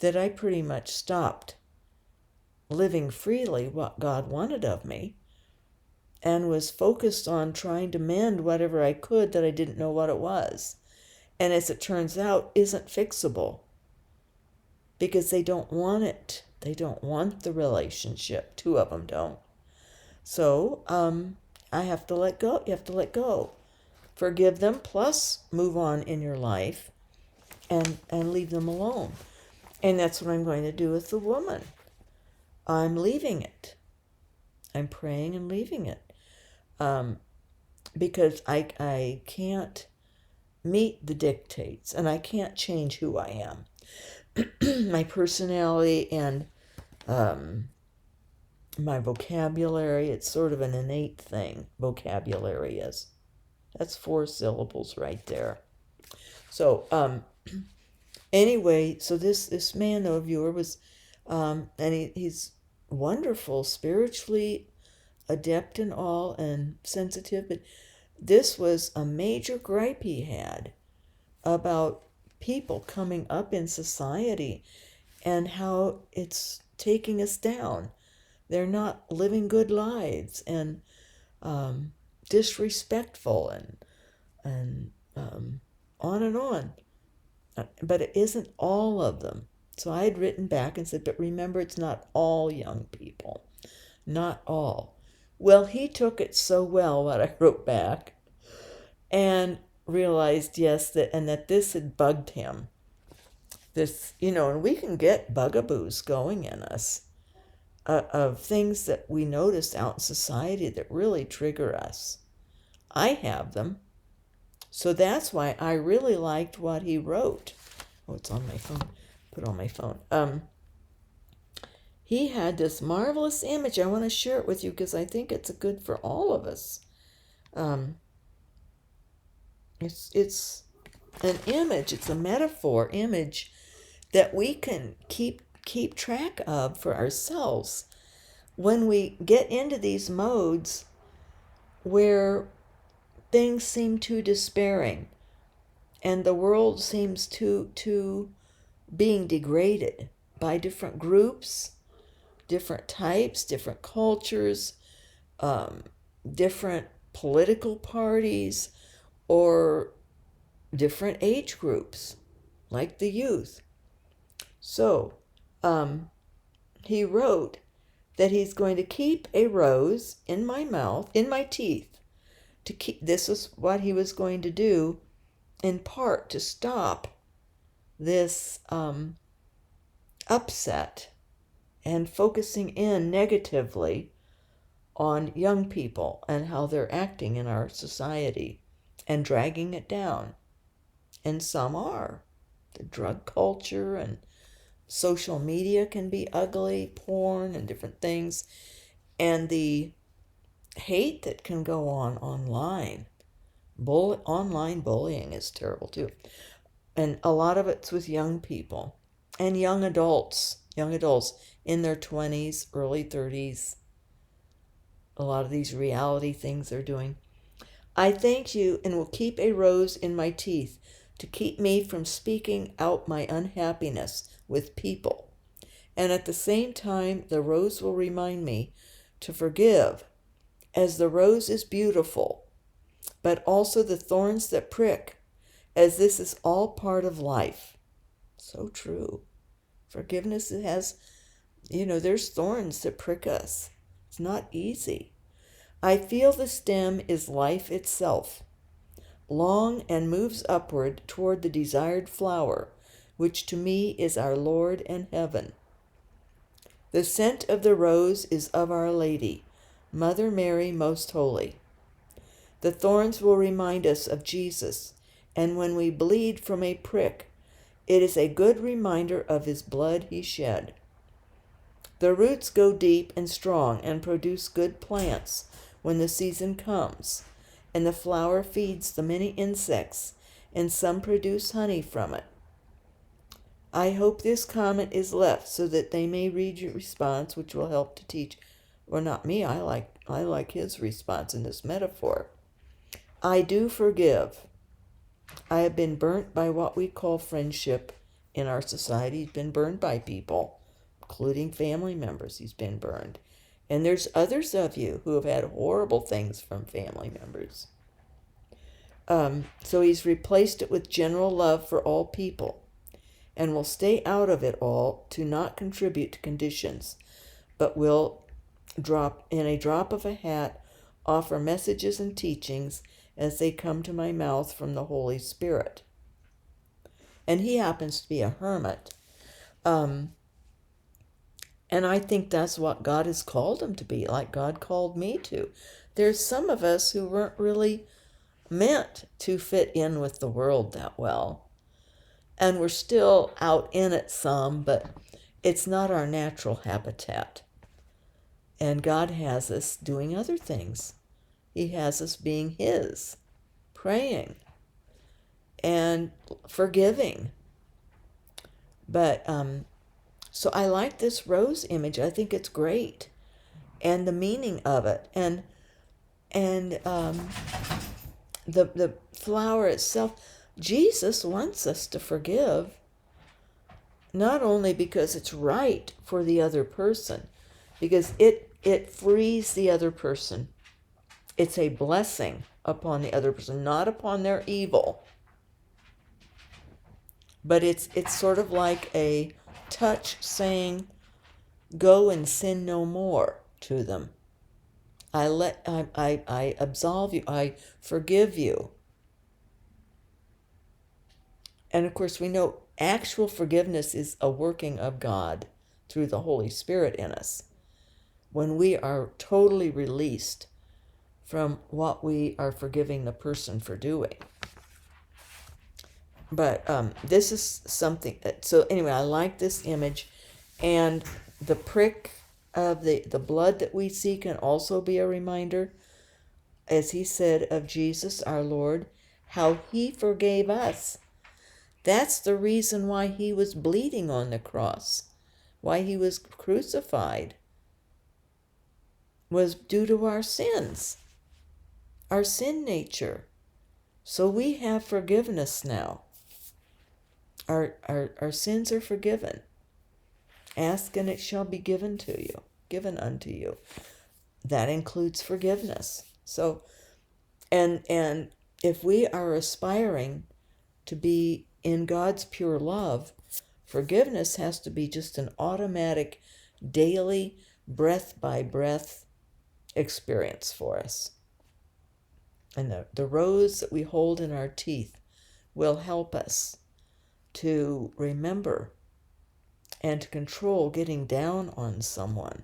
that I pretty much stopped living freely what God wanted of me, and was focused on trying to mend whatever I could that I didn't know what it was. And as it turns out, isn't fixable, because they don't want it. They don't want the relationship. Two of them don't. So I have to let go. You have to let go. Forgive them, plus move on in your life and leave them alone. And that's what I'm going to do with the woman. I'm leaving it. I'm praying and leaving it. Because I can't meet the dictates, and I can't change who I am. My personality and my vocabulary, it's sort of an innate thing. Vocabulary is. That's 4 syllables right there. So anyway, so this man, though, viewer, was, and he's wonderful, spiritually adept and all, and sensitive, but this was a major gripe he had about people coming up in society and how it's taking us down. They're not living good lives, and disrespectful, and on and on. But it isn't all of them. So I had written back and said, but remember, it's not all young people. Not all. Well, he took it so well, what I wrote back, and realized, yes, that this had bugged him. This, and we can get bugaboos going in us of things that we notice out in society that really trigger us. I have them. So that's why I really liked what he wrote. Oh, it's on my phone. Put it on my phone. He had this marvelous image. I want to share it with you because I think it's good for all of us. It's an image. It's a metaphor image that we can keep track of for ourselves when we get into these modes where things seem too despairing, and the world seems to being degraded by different groups, different types, different cultures, um, different political parties, or different age groups, like the youth. So, he wrote that he's going to keep a rose in my mouth, in my teeth, to keep, this is what he was going to do, in part to stop this upset and focusing in negatively on young people and how they're acting in our society and dragging it down. And some are. The drug culture and social media can be ugly, porn and different things. And the hate that can go on online. Online bullying is terrible too. And a lot of it's with young people and young adults in their 20s, early 30s. A lot of these reality things they're doing. I thank you and will keep a rose in my teeth to keep me from speaking out my unhappiness with people. And at the same time, the rose will remind me to forgive, as the rose is beautiful, but also the thorns that prick, as this is all part of life. So true. Forgiveness has, there's thorns that prick us. It's not easy. I feel the stem is life itself, long and moves upward toward the desired flower, which to me is our Lord and heaven. The scent of the rose is of Our Lady, Mother Mary Most Holy. The thorns will remind us of Jesus, and when we bleed from a prick, it is a good reminder of his blood he shed. The roots go deep and strong and produce good plants when the season comes, and the flower feeds the many insects, and some produce honey from it. I hope this comment is left so that they may read your response, which will help to teach. Or not me, I like his response in this metaphor. I do forgive. I have been burnt by what we call friendship in our society. He's been burned by people, including family members. He's been burned. And there's others of you who have had horrible things from family members. So he's replaced it with general love for all people, and will stay out of it all to not contribute to conditions, but will in a drop of a hat, offer messages and teachings as they come to my mouth from the Holy Spirit. And he happens to be a hermit. And I think that's what God has called him to be, like God called me to. There's some of us who weren't really meant to fit in with the world that well. And we're still out in it some, but it's not our natural habitat. And God has us doing other things. He has us being his, praying and forgiving. But so I like this rose image. I think it's great, and the meaning of it, and the flower itself. Jesus wants us to forgive, not only because it's right for the other person, because it frees the other person. It's a blessing upon the other person, not upon their evil. But it's sort of like a touch saying, "Go and sin no more" to them. I absolve you. I forgive you. And of course, we know actual forgiveness is a working of God through the Holy Spirit in us. When we are totally released from what we are forgiving the person for doing. But this is something. So anyway, I like this image, and the prick of the blood that we see can also be a reminder, as he said, of Jesus our Lord, how he forgave us. That's the reason why he was bleeding on the cross, why he was crucified, was due to our sins, our sin nature. So we have forgiveness now. Our sins are forgiven. Ask and it shall be given to you, given unto you. That includes forgiveness. So, and if we are aspiring to be in God's pure love, forgiveness has to be just an automatic, daily, breath by breath experience for us. And the rose that we hold in our teeth will help us to remember and to control getting down on someone.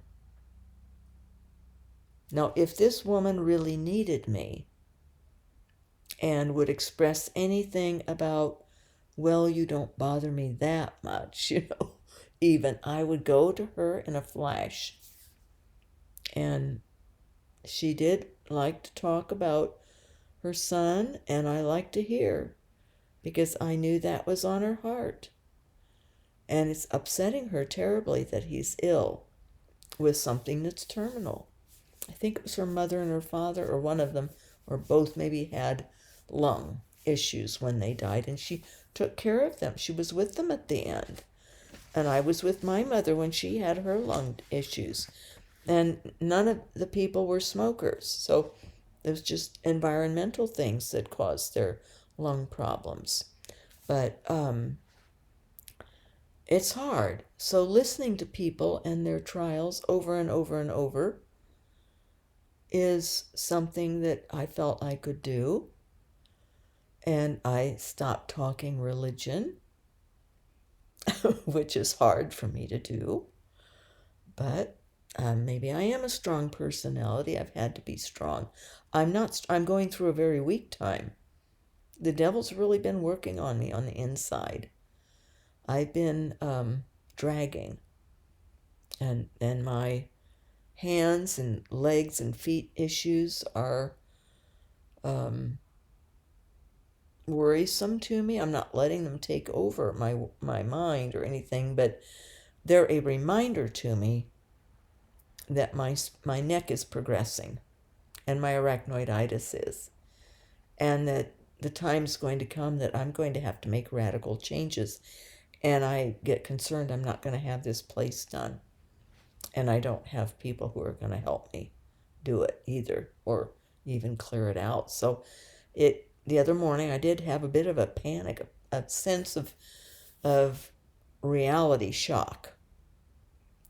Now, if this woman really needed me and would express anything about, well, you don't bother me that much, even, I would go to her in a flash. And she did like to talk about her son, and I liked to hear, because I knew that was on her heart. And it's upsetting her terribly that he's ill with something that's terminal. I think it was her mother and her father, or one of them, or both maybe had lung issues when they died, and she took care of them. She was with them at the end. And I was with my mother when she had her lung issues. And none of the people were smokers. So it was just environmental things that caused their lung problems. But it's hard. So listening to people and their trials over and over and over is something that I felt I could do. And I stopped talking religion, which is hard for me to do. But maybe I am a strong personality. I've had to be strong. I'm going through a very weak time. The devil's really been working on me on the inside. I've been dragging. And my hands and legs and feet issues are worrisome to me. I'm not letting them take over my mind or anything, but they're a reminder to me that my neck is progressing and my arachnoiditis is, and that the time's going to come that I'm going to have to make radical changes. And I get concerned I'm not going to have this place done. And I don't have people who are going to help me do it either, or even clear it out. So the other morning I did have a bit of a panic, a sense of reality shock.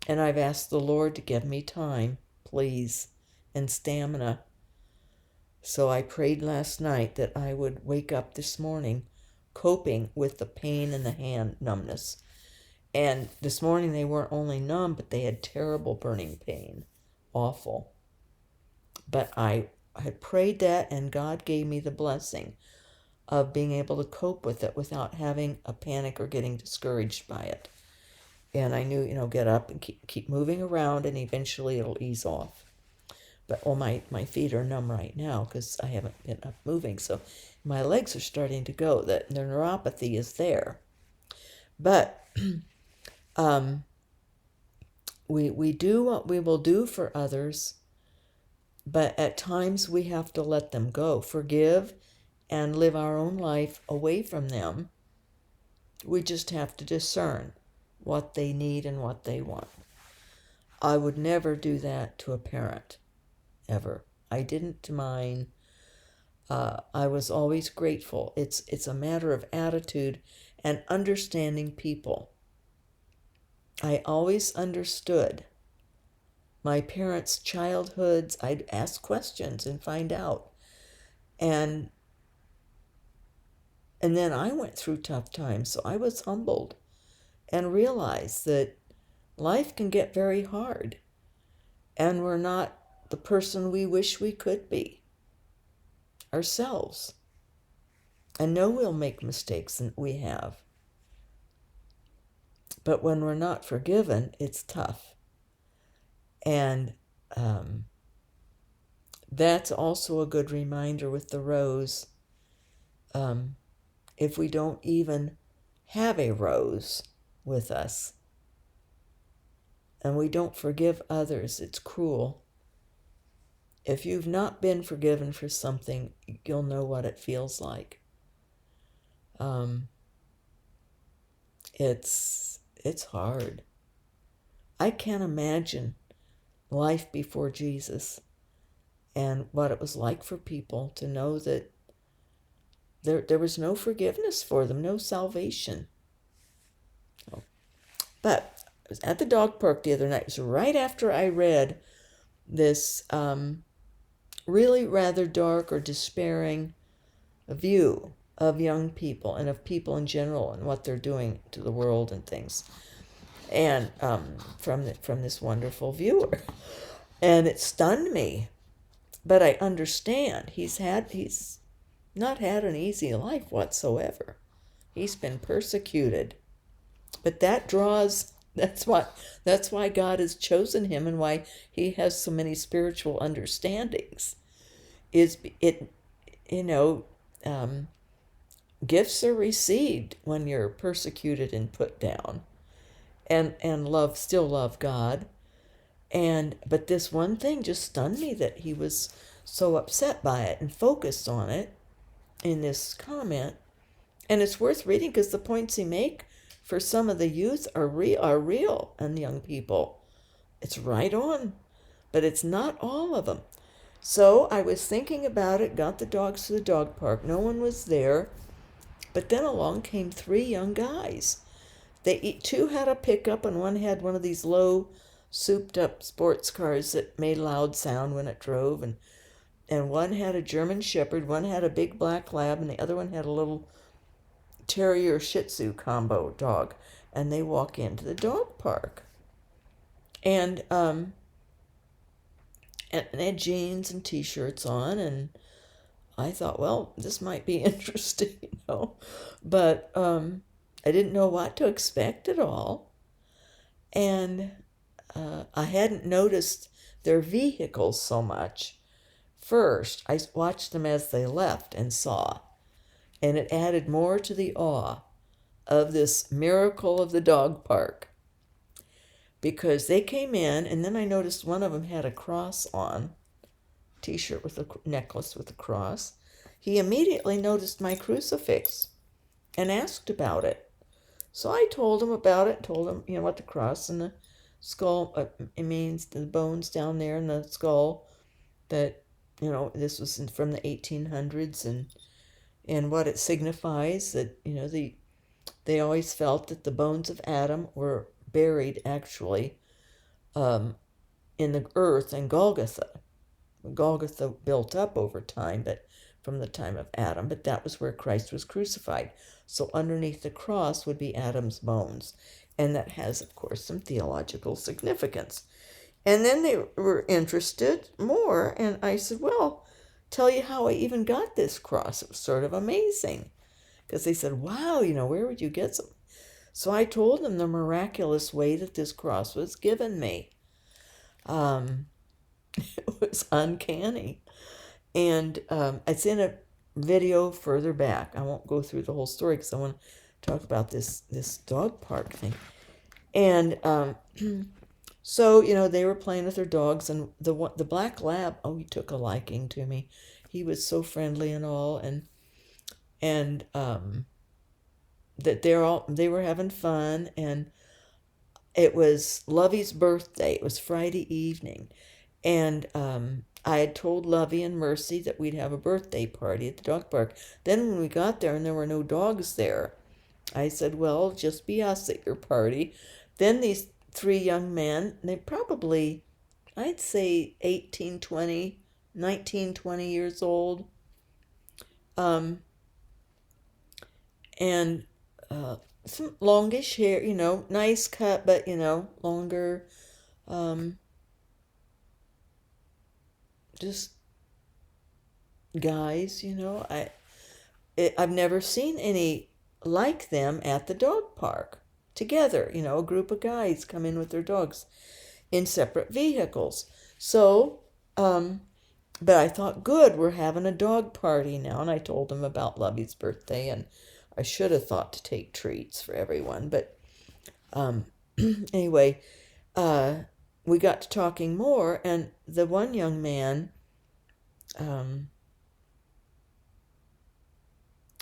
And I've asked the Lord to give me time, please, and stamina. So I prayed last night that I would wake up this morning coping with the pain and the hand numbness. And this morning they weren't only numb, but they had terrible burning pain. Awful. But I had prayed that, and God gave me the blessing of being able to cope with it without having a panic or getting discouraged by it. And I knew, get up and keep moving around, and eventually it'll ease off. But my feet are numb right now because I haven't been up moving. So my legs are starting to go. The neuropathy is there. But we do what we will do for others, but at times we have to let them go, forgive, and live our own life away from them. We just have to discern what they need and what they want. I would never do that to a parent, ever. I didn't to mine. I was always grateful. It's a matter of attitude and understanding people. I always understood my parents' childhoods. I'd ask questions and find out. And then I went through tough times, so I was humbled and realized that life can get very hard, and we're not the person we wish we could be ourselves. I know we'll make mistakes, and we have. But when we're not forgiven, it's tough. And that's also a good reminder with the rose. If we don't even have a rose with us, and we don't forgive others, it's cruel. if you've not been forgiven for something, you'll know what it feels like. Um, it's hard. I can't imagine life before Jesus and what it was like for people to know that there was no forgiveness for them, no salvation. But I was at the dog park the other night. It was right after I read this really rather dark or despairing view of young people and of people in general and what they're doing to the world and things. And from this wonderful viewer. And it stunned me. But I understand. He's not had an easy life whatsoever. He's been persecuted. But that's why God has chosen him and why he has so many spiritual understandings. Gifts are received when you're persecuted and put down, and still love God. But this one thing just stunned me, that he was so upset by it and focused on it in this comment. And it's worth reading because the points he make for some of the youth are real, and the young people. It's right on, but it's not all of them. So I was thinking about it, got the dogs to the dog park. No one was there. But then along came three young guys. Two had a pickup and one had one of these low, souped-up sports cars that made loud sound when it drove. And one had a German Shepherd, one had a big black lab, and the other one had a little terrier Shih Tzu combo dog. And they walk into the dog park. And they had jeans and T-shirts on, and I thought, well, this might be interesting, But I didn't know what to expect at all. And I hadn't noticed their vehicles so much. First, I watched them as they left and saw. And it added more to the awe of this miracle of the dog park. Because they came in, and then I noticed one of them had a cross on, T-shirt with a necklace with a cross. He immediately noticed my crucifix and asked about it. So I told him about it, told him, what the cross and the skull, it means, the bones down there in the skull, that, this was from the 1800s, and what it signifies, that, they always felt that the bones of Adam were buried, actually, in the earth in Golgotha. Golgotha built up over time, but from the time of Adam, but that was where Christ was crucified. So underneath the cross would be Adam's bones. And that has, of course, some theological significance. And then they were interested more, and I said, well, tell you how I even got this cross. It was sort of amazing. Because they said, wow, where would you get some? So I told them the miraculous way that this cross was given me. It was uncanny. And it's in a video further back. I won't go through the whole story because I want to talk about this dog park thing. And so, they were playing with their dogs, and the black lab, he took a liking to me. He was so friendly and all, and that they were having fun, and it was Lovey's birthday. It was Friday evening, and I had told Lovey and Mercy that we'd have a birthday party at the dog park. Then when we got there and there were no dogs there, I said, well, just be us at your party. Then these three young men, they probably, I'd say 18, 20, 19, 20 years old. And some longish hair, nice cut, but, longer. Just guys, I've never seen any like them at the dog park together, a group of guys come in with their dogs in separate vehicles. So, but I thought, good, we're having a dog party now. And I told them about Lovey's birthday, and I should have thought to take treats for everyone. But anyway, we got to talking more, and the one young man um,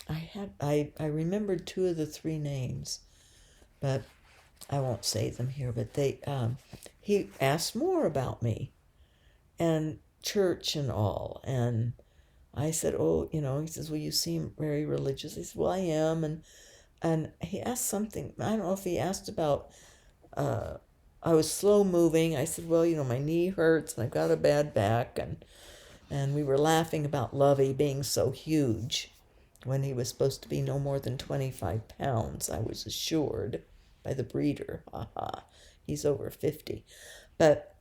I remembered two of the three names, but I won't say them here. But he asked more about me and church and all, and I said, oh, he says, well, you seem very religious. I said, well, I am, and he asked something. I don't know if he asked about. Uh, I was slow moving. I said, well, my knee hurts and I've got a bad back, and we were laughing about Lovey being so huge when he was supposed to be no more than 25 pounds, I was assured by the breeder. Ha ha. He's over 50. But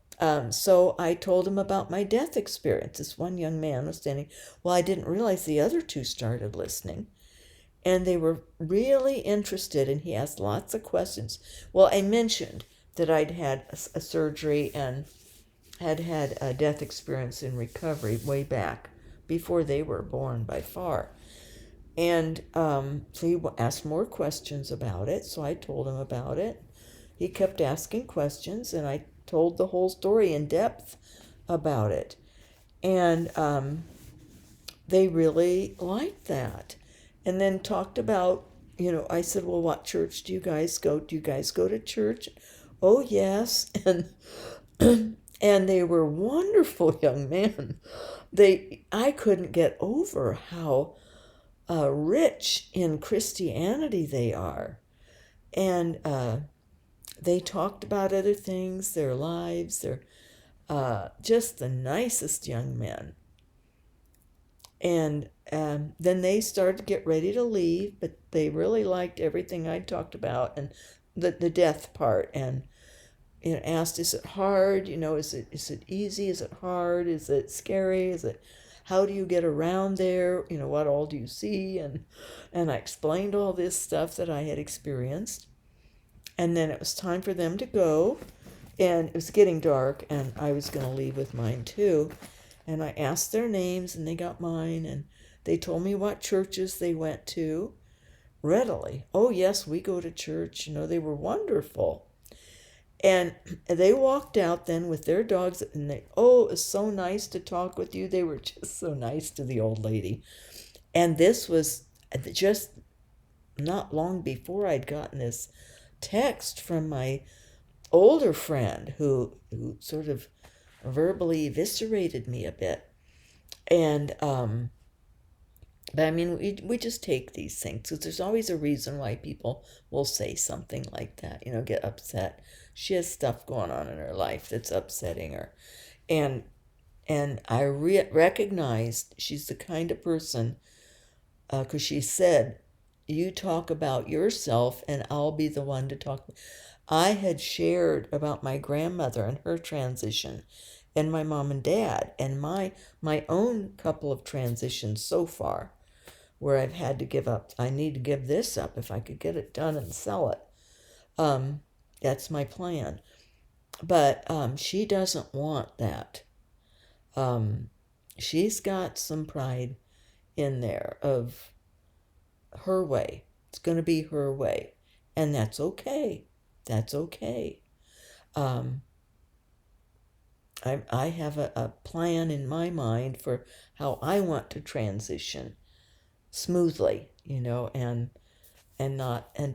so I told him about my death experience. This one young man was standing. Well, I didn't realize the other two started listening. And they were really interested, and he asked lots of questions. Well, I mentioned that I'd had a surgery and had a death experience in recovery way back before they were born by far. And so he asked more questions about it, so I told him about it. He kept asking questions, and I told the whole story in depth about it. And they really liked that. And then talked about, I said, well, what church do you guys go? Do you guys go to church? Oh, yes. And they were wonderful young men. I couldn't get over how rich in Christianity they are. And they talked about other things, their lives. They're just the nicest young men. And then they started to get ready to leave, but they really liked everything I talked about and the death part. And asked, is it hard? Is it easy? Is it hard? Is it scary? How do you get around there? What all do you see? And I explained all this stuff that I had experienced. And then it was time for them to go, and it was getting dark, and I was going to leave with mine too. And I asked their names, and they got mine, and they told me what churches they went to readily. Oh, yes, we go to church. They were wonderful. And they walked out then with their dogs, and it was so nice to talk with you. They were just so nice to the old lady. And this was just not long before I'd gotten this text from my older friend who sort of verbally eviscerated me a bit. And but I mean, we just take these things because there's always a reason why people will say something like that, get upset. She has stuff going on in her life that's upsetting her. And I recognized she's the kind of person, because she said, you talk about yourself and I'll be the one to talk. I had shared about my grandmother and her transition and my mom and dad and my own couple of transitions so far where I've had to give up. I need to give this up if I could get it done and sell it. That's my plan. But she doesn't want that. She's got some pride in there of her way. It's going to be her way. And that's okay. That's okay. I have a plan in my mind for how I want to transition smoothly, and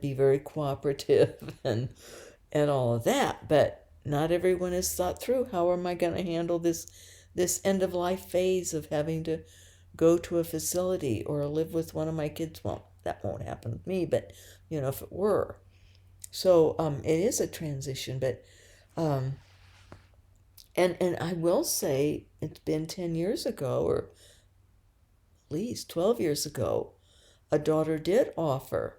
be very cooperative and all of that. But not everyone has thought through, how am I going to handle this end of life phase of having to go to a facility or live with one of my kids. Well, that won't happen with me, but if it were. So it is a transition, but and I will say it's been 10 years ago, or at least 12 years ago, a daughter did offer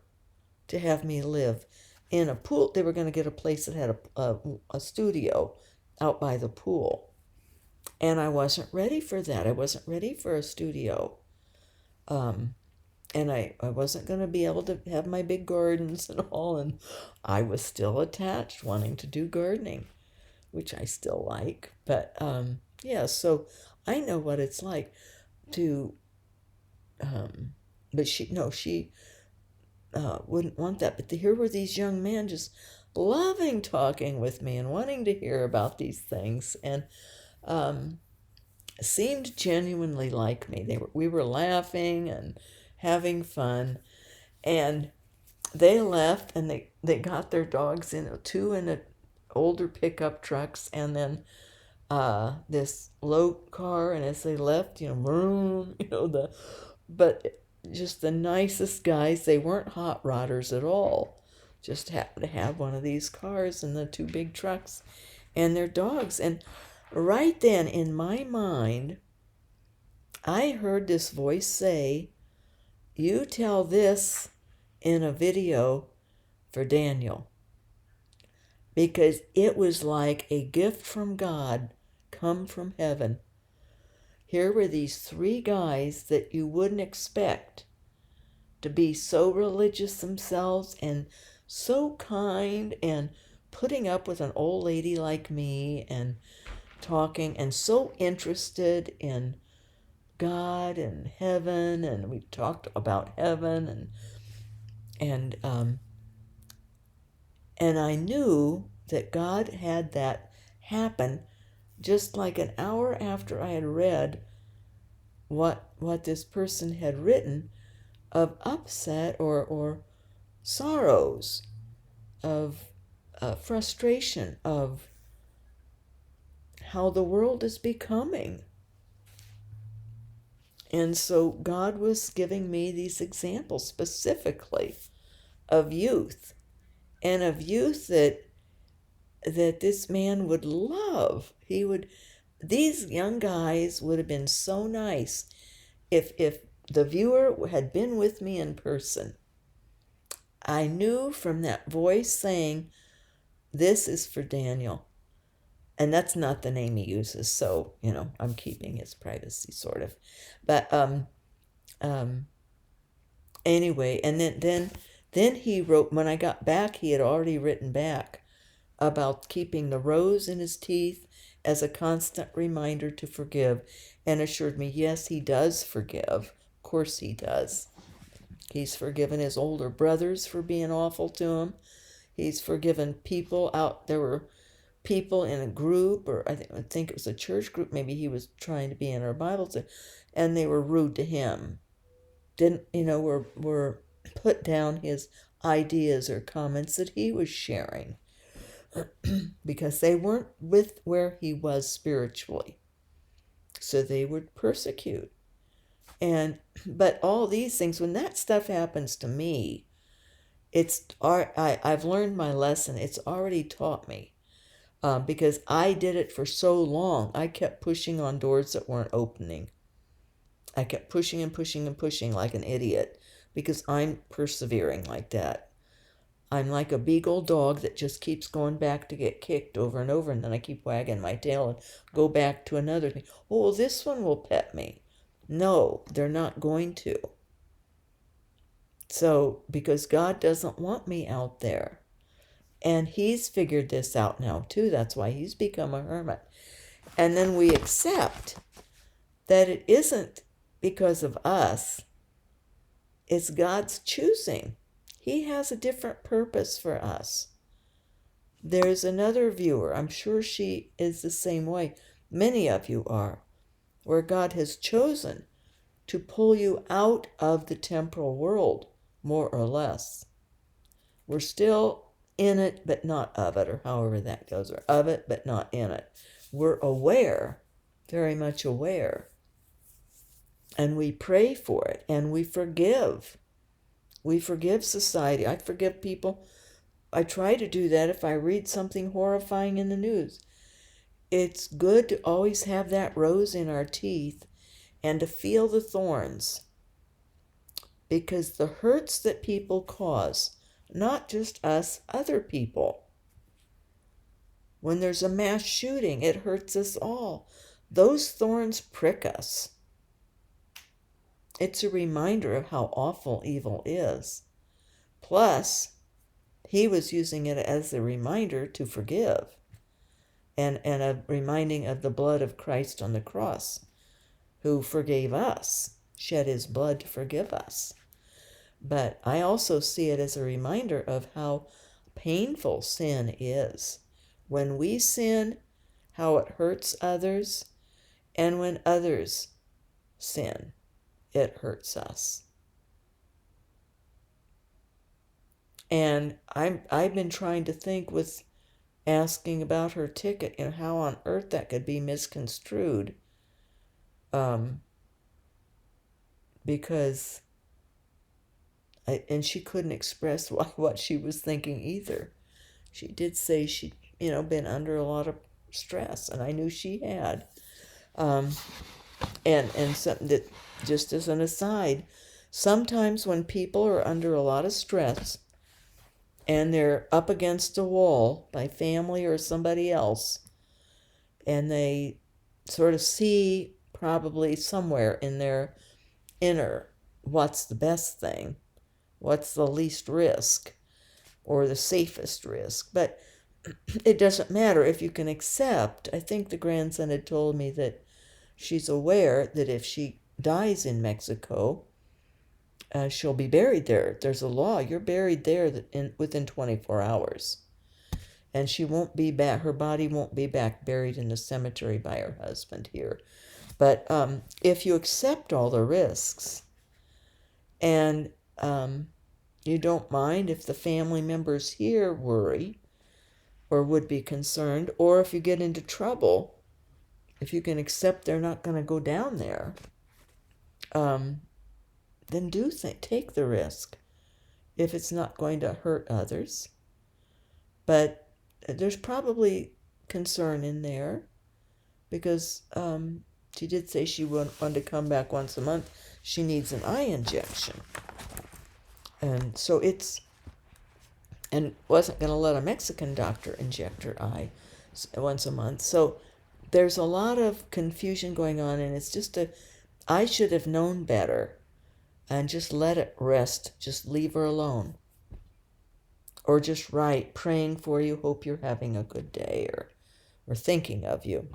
to have me live in a pool. They were going to get a place that had a studio out by the pool. And I wasn't ready for that. I wasn't ready for a studio. And I wasn't going to be able to have my big gardens and all. And I was still attached, wanting to do gardening, which I still like. But yeah, so I know what it's like to, but she wouldn't want that. But here were these young men just loving talking with me and wanting to hear about these things. And seemed genuinely like me. We were laughing and having fun, and they left, and they got their dogs in two in a older pickup trucks, and then this low car. And as they left, vroom, but just the nicest guys. They weren't hot rodders at all. Just happened to have one of these cars and the two big trucks and their dogs. And right then in my mind, I heard this voice say, "You tell this in a video for Daniel." Because it was like a gift from God come from heaven. Here were these three guys that you wouldn't expect to be so religious themselves and so kind and putting up with an old lady like me and talking and so interested in God and heaven. And we talked about heaven and and I knew that God had that happen just like an hour after I had read what this person had written of upset or sorrows, of frustration, of how the world is becoming. And so God was giving me these examples specifically of youth, and of youth that this man would love. These young guys would have been so nice if the viewer had been with me in person. I knew from that voice saying, "This is for Daniel." And that's not the name he uses, so I'm keeping his privacy sort of. But um anyway, and then he wrote, when I got back, he had already written back about keeping the rose in his teeth as a constant reminder to forgive, and assured me, yes, he does forgive. Of course he does. He's forgiven his older brothers for being awful to him. He's forgiven people out. There were people in a group, or I think it was a church group, maybe he was trying to be in our Bible, and they were rude to him. Were put down his ideas or comments that he was sharing because they weren't with where he was spiritually. So they would persecute. But all these things, when that stuff happens to me, I've learned my lesson. It's already taught me. Because I did it for so long. I kept pushing on doors that weren't opening. I kept pushing and pushing and pushing like an idiot because I'm persevering like that. I'm like a beagle dog that just keeps going back to get kicked over and over, and then I keep wagging my tail and go back to another thing. Oh, this one will pet me. No, they're not going to. So, because God doesn't want me out there. And he's figured this out now too. That's why he's become a hermit. And then we accept that it isn't because of us. It's God's choosing. He has a different purpose for us. There's another viewer, I'm sure she is the same way. Many of you are, where God has chosen to pull you out of the temporal world, more or less. We're still in it, but not of it, or however that goes, or of it, but not in it. We're aware, very much aware. And we pray for it, and we forgive. We forgive society. I forgive people. I try to do that if I read something horrifying in the news. It's good to always have that rose in our teeth and to feel the thorns. Because the hurts that people cause, not just us, other people. When there's a mass shooting, it hurts us all. Those thorns prick us. It's a reminder of how awful evil is. Plus, he was using it as a reminder to forgive, and a reminding of the blood of Christ on the cross, who forgave us, shed his blood to forgive us. But I also see it as a reminder of how painful sin is. When we sin, how it hurts others, And when others sin, it hurts us. And I've been trying to think with asking about her ticket and how on earth that could be misconstrued. Because and she couldn't express what she was thinking either. She did say she'd, been under a lot of stress, and I knew she had. And something that, just as an aside, sometimes when people are under a lot of stress and they're up against a wall by family or somebody else, and they sort of see probably somewhere in their inner what's the best thing, what's the least risk, or the safest risk. But it doesn't matter if you can accept. I think the grandson had told me that she's aware that if she dies in Mexico, she'll be buried there. There's a law. You're buried there within 24 hours. And she won't be back. Her body won't be back buried in the cemetery by her husband here. But if you accept all the risks and you don't mind if the family members here worry or would be concerned, or if you get into trouble, if you can accept they're not going to go down there, then take the risk if it's not going to hurt others. But there's probably concern in there because she did say she wanted to come back once a month. She needs an eye injection. And so and wasn't going to let a Mexican doctor inject her eye once a month. So there's a lot of confusion going on, and it's just I should have known better and just let it rest. Just leave her alone. Or just write, praying for you, hope you're having a good day, or thinking of you,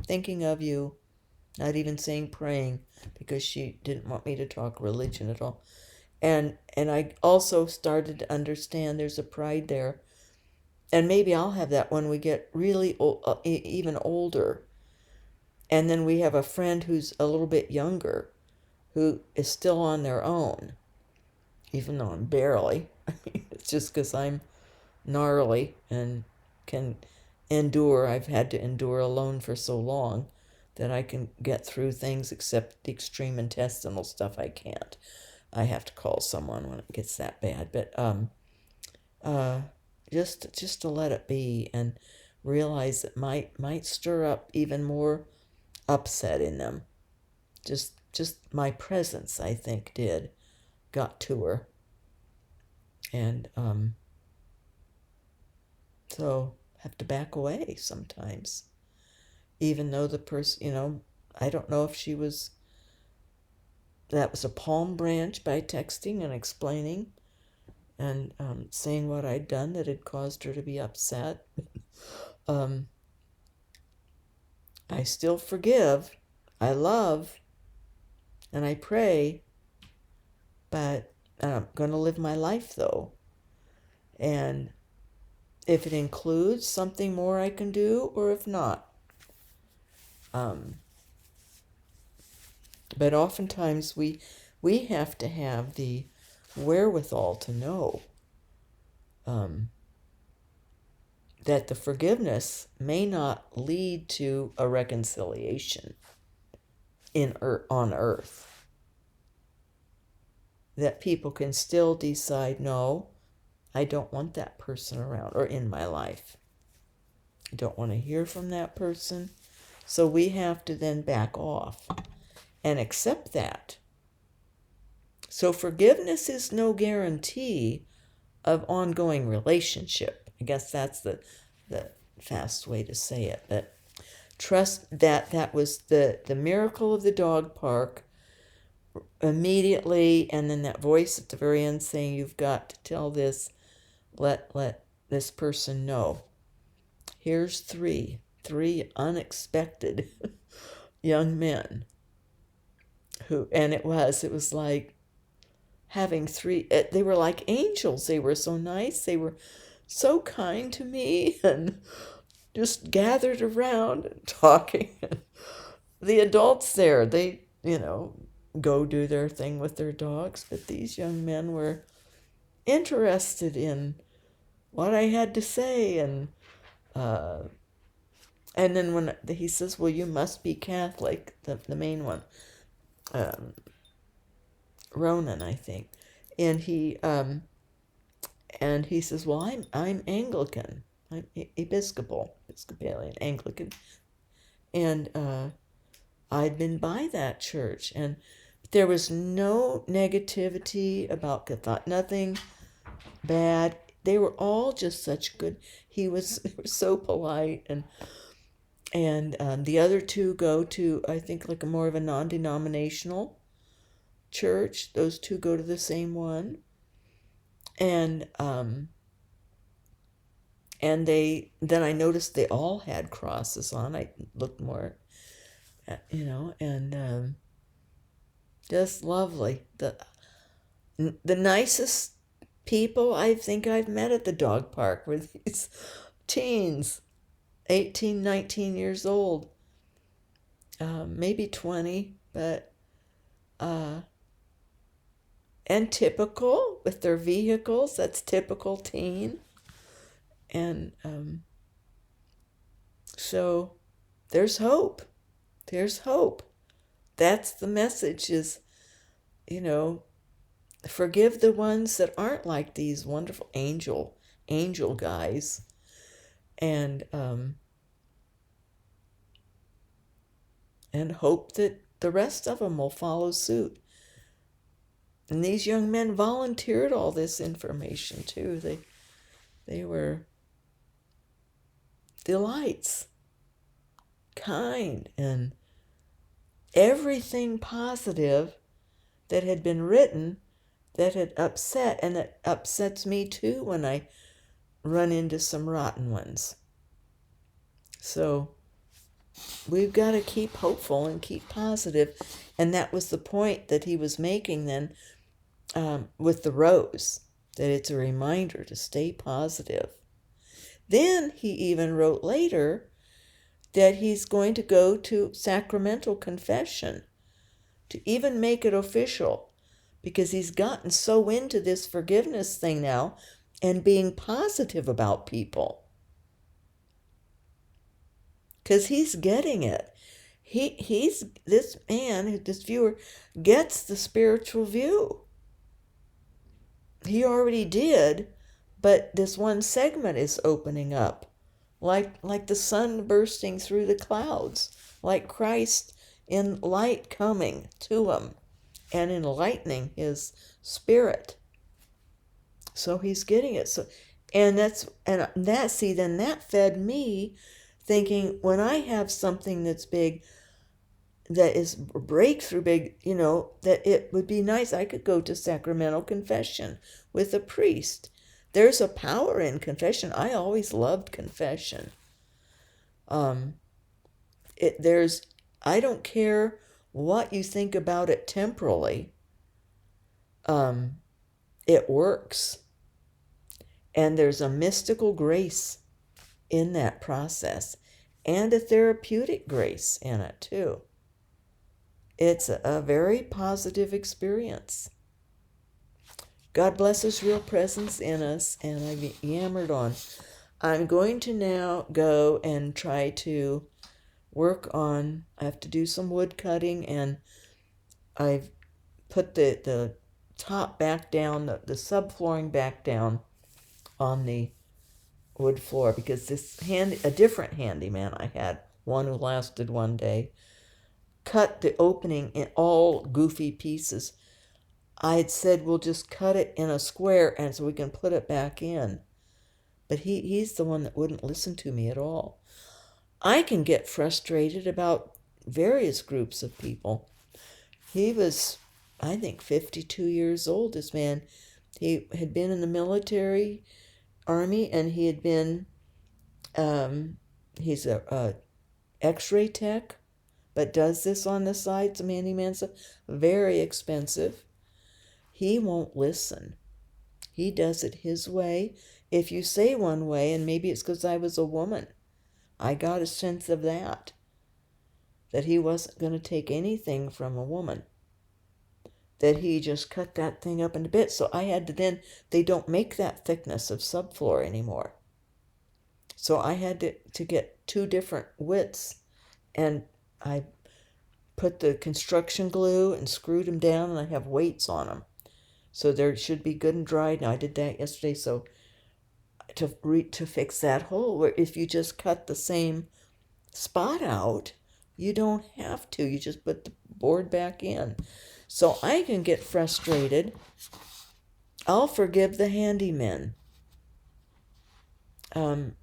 not even saying praying, because she didn't want me to talk religion at all. And I also started to understand there's a pride there. And maybe I'll have that when we get really old, even older. And then we have a friend who's a little bit younger, who is still on their own, even though I'm barely. It's just because I'm gnarly and can endure. I've had to endure alone for so long that I can get through things, except the extreme intestinal stuff I can't. I have to call someone when it gets that bad. But just to let it be and realize it might stir up even more upset in them. Just my presence, I think, got to her. And so have to back away sometimes. Even though the person, I don't know if that was a palm branch by texting and explaining and saying what I'd done that had caused her to be upset. I still forgive, I love, and I pray, but I'm going to live my life though. And if it includes something more I can do, or if not. But oftentimes we have to have the wherewithal to know that the forgiveness may not lead to a reconciliation on earth. That people can still decide, no, I don't want that person around or in my life. I don't want to hear from that person. So we have to then back off and accept that. So forgiveness is no guarantee of ongoing relationship. I guess that's the fast way to say it. But trust that was the miracle of the dog park immediately, and then that voice at the very end saying, you've got to tell this, let this person know. Here's three unexpected young men and it was like having they were like angels. They were so nice. They were so kind to me and just gathered around and talking. the adults there, they, go do their thing with their dogs, but these young men were interested in what I had to say, uh, and then when he says, "Well, you must be Catholic," the main one, um, Ronan, I think, and he says, "Well, I'm Anglican, I'm Episcopalian, Anglican," and I'd been by that church, and there was no negativity about Catholic, nothing bad. They were all just such good. He was so polite, and the other two go to, I think, like a more of a non-denominational church. Those two go to the same one, and then I noticed they all had crosses on. I looked more, and just lovely. The nicest people I think I've met at the dog park were these teens, 18, 19 years old, maybe 20, but and typical with their vehicles. That's typical teen, and so there's hope. There's hope. That's the message. Is forgive the ones that aren't like these wonderful angel guys, and hope that the rest of them will follow suit. And these young men volunteered all this information too. They were delights, kind, and everything positive that had been written that had upset, and that upsets me too when I run into some rotten ones. So we've got to keep hopeful and keep positive. And that was the point that he was making then, with the rose, that it's a reminder to stay positive. Then he even wrote later that he's going to go to sacramental confession to even make it official, because he's gotten so into this forgiveness thing now and being positive about people. Because he's getting it. He's this man, this viewer, gets the spiritual view. He already did, but this one segment is opening up, like the sun bursting through the clouds, like Christ in light coming to him and enlightening his spirit. So he's getting it. So, and that fed me thinking, when I have something that's big, that is breakthrough big, that it would be nice. I could go to sacramental confession with a priest. There's a power in confession. I always loved confession. I don't care what you think about it temporally. It works. And there's a mystical grace in that process, and a therapeutic grace in it too. It's a very positive experience. God bless His real presence in us, and I've yammered on. I'm going to now go and try to work on, I have to do some wood cutting, and I've put the top back down, the subflooring back down on the wood floor, because a different handyman I had, one who lasted one day, cut the opening in all goofy pieces. I had said, we'll just cut it in a square and so we can put it back in. But he's the one that wouldn't listen to me at all. I can get frustrated about various groups of people. He was, I think, 52 years old, this man. He had been in the military, Army, and he had been, he's a x-ray tech, but does this on the side, some handyman stuff, very expensive. He won't listen. He does it his way. If you say one way, and maybe it's because I was a woman, I got a sense of that. that he wasn't going to take anything from a woman, that he just cut that thing up into bits. So I had to then, they don't make that thickness of subfloor anymore. So I had to get two different widths, and I put the construction glue and screwed them down, and I have weights on them. So they should be good and dried. Now I did that yesterday, so to fix that hole, where if you just cut the same spot out, you don't have to. You just put the board back in. So I can get frustrated. I'll forgive the handymen. None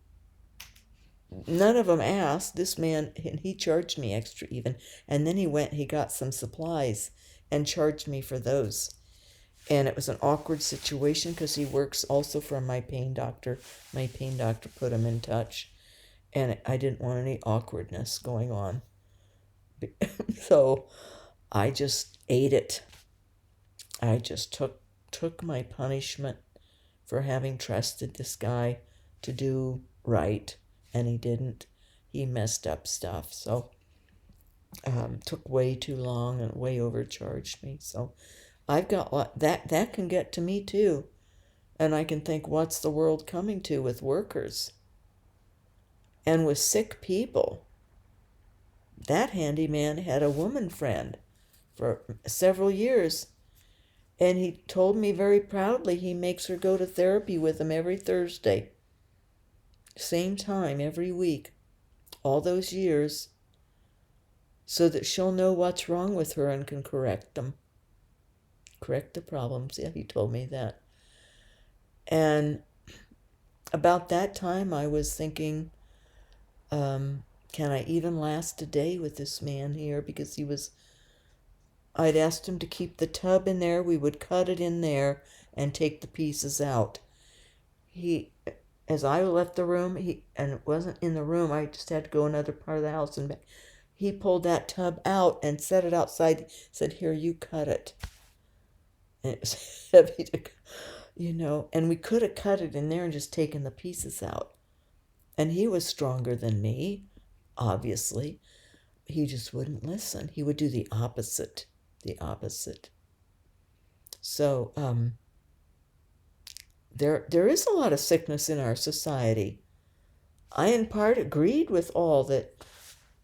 of them asked. This man, and he charged me extra even. And then he got some supplies and charged me for those. And it was an awkward situation because he works also for my pain doctor. My pain doctor put him in touch. And I didn't want any awkwardness going on. So I just ate it. I just took my punishment for having trusted this guy to do right, and he didn't. He messed up stuff, so took way too long and way overcharged me. So I've got that can get to me too, and I can think, what's the world coming to with workers and with sick people? That handyman had a woman friend for several years, and he told me very proudly he makes her go to therapy with him every Thursday. Same time every week, all those years, so that she'll know what's wrong with her and can correct them. Correct the problems. Yeah, he told me that. And about that time, I was thinking, can I even last a day with this man here? Because I'd asked him to keep the tub in there. We would cut it in there and take the pieces out. As I left the room, and it wasn't in the room, I just had to go another part of the house and back. He pulled that tub out and set it outside, said, here, you cut it. And it was heavy to, and we could have cut it in there and just taken the pieces out. And he was stronger than me, obviously. He just wouldn't listen. He would do the opposite. So, there is a lot of sickness in our society. I in part agreed with all that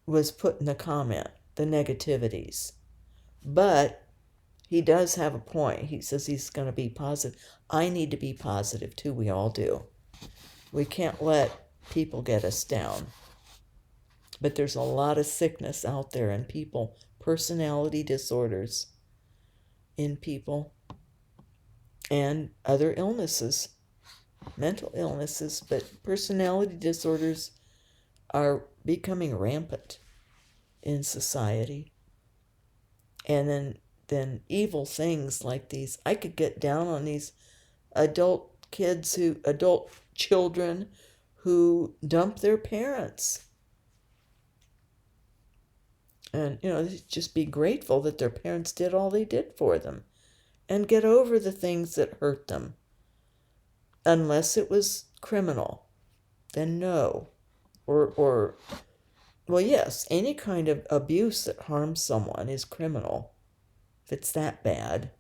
was put in the comment, the negativities. But he does have a point. He says he's going to be positive. I need to be positive too. We all do. We can't let people get us down. But there's a lot of sickness out there in people, personality disorders in people, and other illnesses, mental illnesses, but personality disorders are becoming rampant in society. And then evil things like these. I could get down on these adult children who dump their parents. And, just be grateful that their parents did all they did for them and get over the things that hurt them. Unless it was criminal, then no. Or well, yes, any kind of abuse that harms someone is criminal, if it's that bad.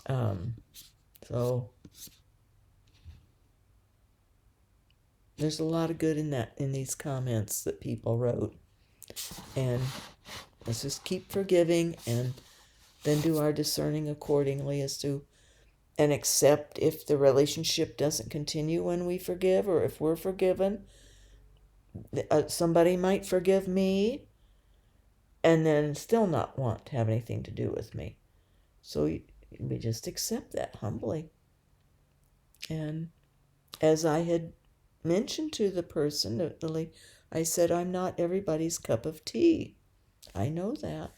So there's a lot of good in these comments that people wrote. And let's just keep forgiving and then do our discerning accordingly as to, and accept if the relationship doesn't continue when we forgive, or if we're forgiven. Somebody might forgive me and then still not want to have anything to do with me. So we just accept that humbly. And as I had mentioned to the person, I said, I'm not everybody's cup of tea. I know that.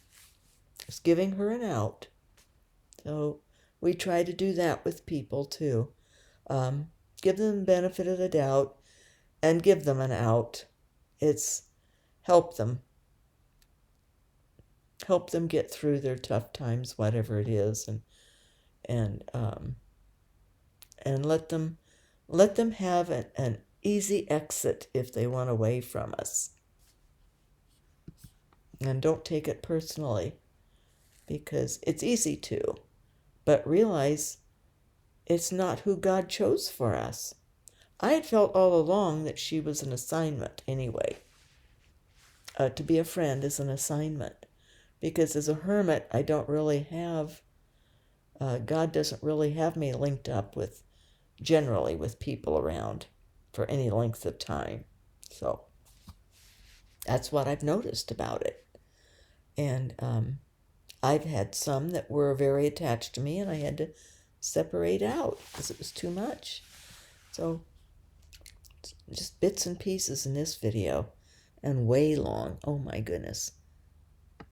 Just giving her an out. So we try to do that with people too. Give them the benefit of the doubt and give them an out. It's help them. Help them get through their tough times, whatever it is, and let them have an easy exit if they want away from us. And don't take it personally, because it's easy to, but realize it's not who God chose for us. I had felt all along that she was an assignment anyway. To be a friend is an assignment. Because as a hermit, I don't really have, God doesn't really have me linked up with, generally, with people around for any length of time. So that's what I've noticed about it. And I've had some that were very attached to me, and I had to separate out because it was too much. So just bits and pieces in this video, and way long. Oh my goodness.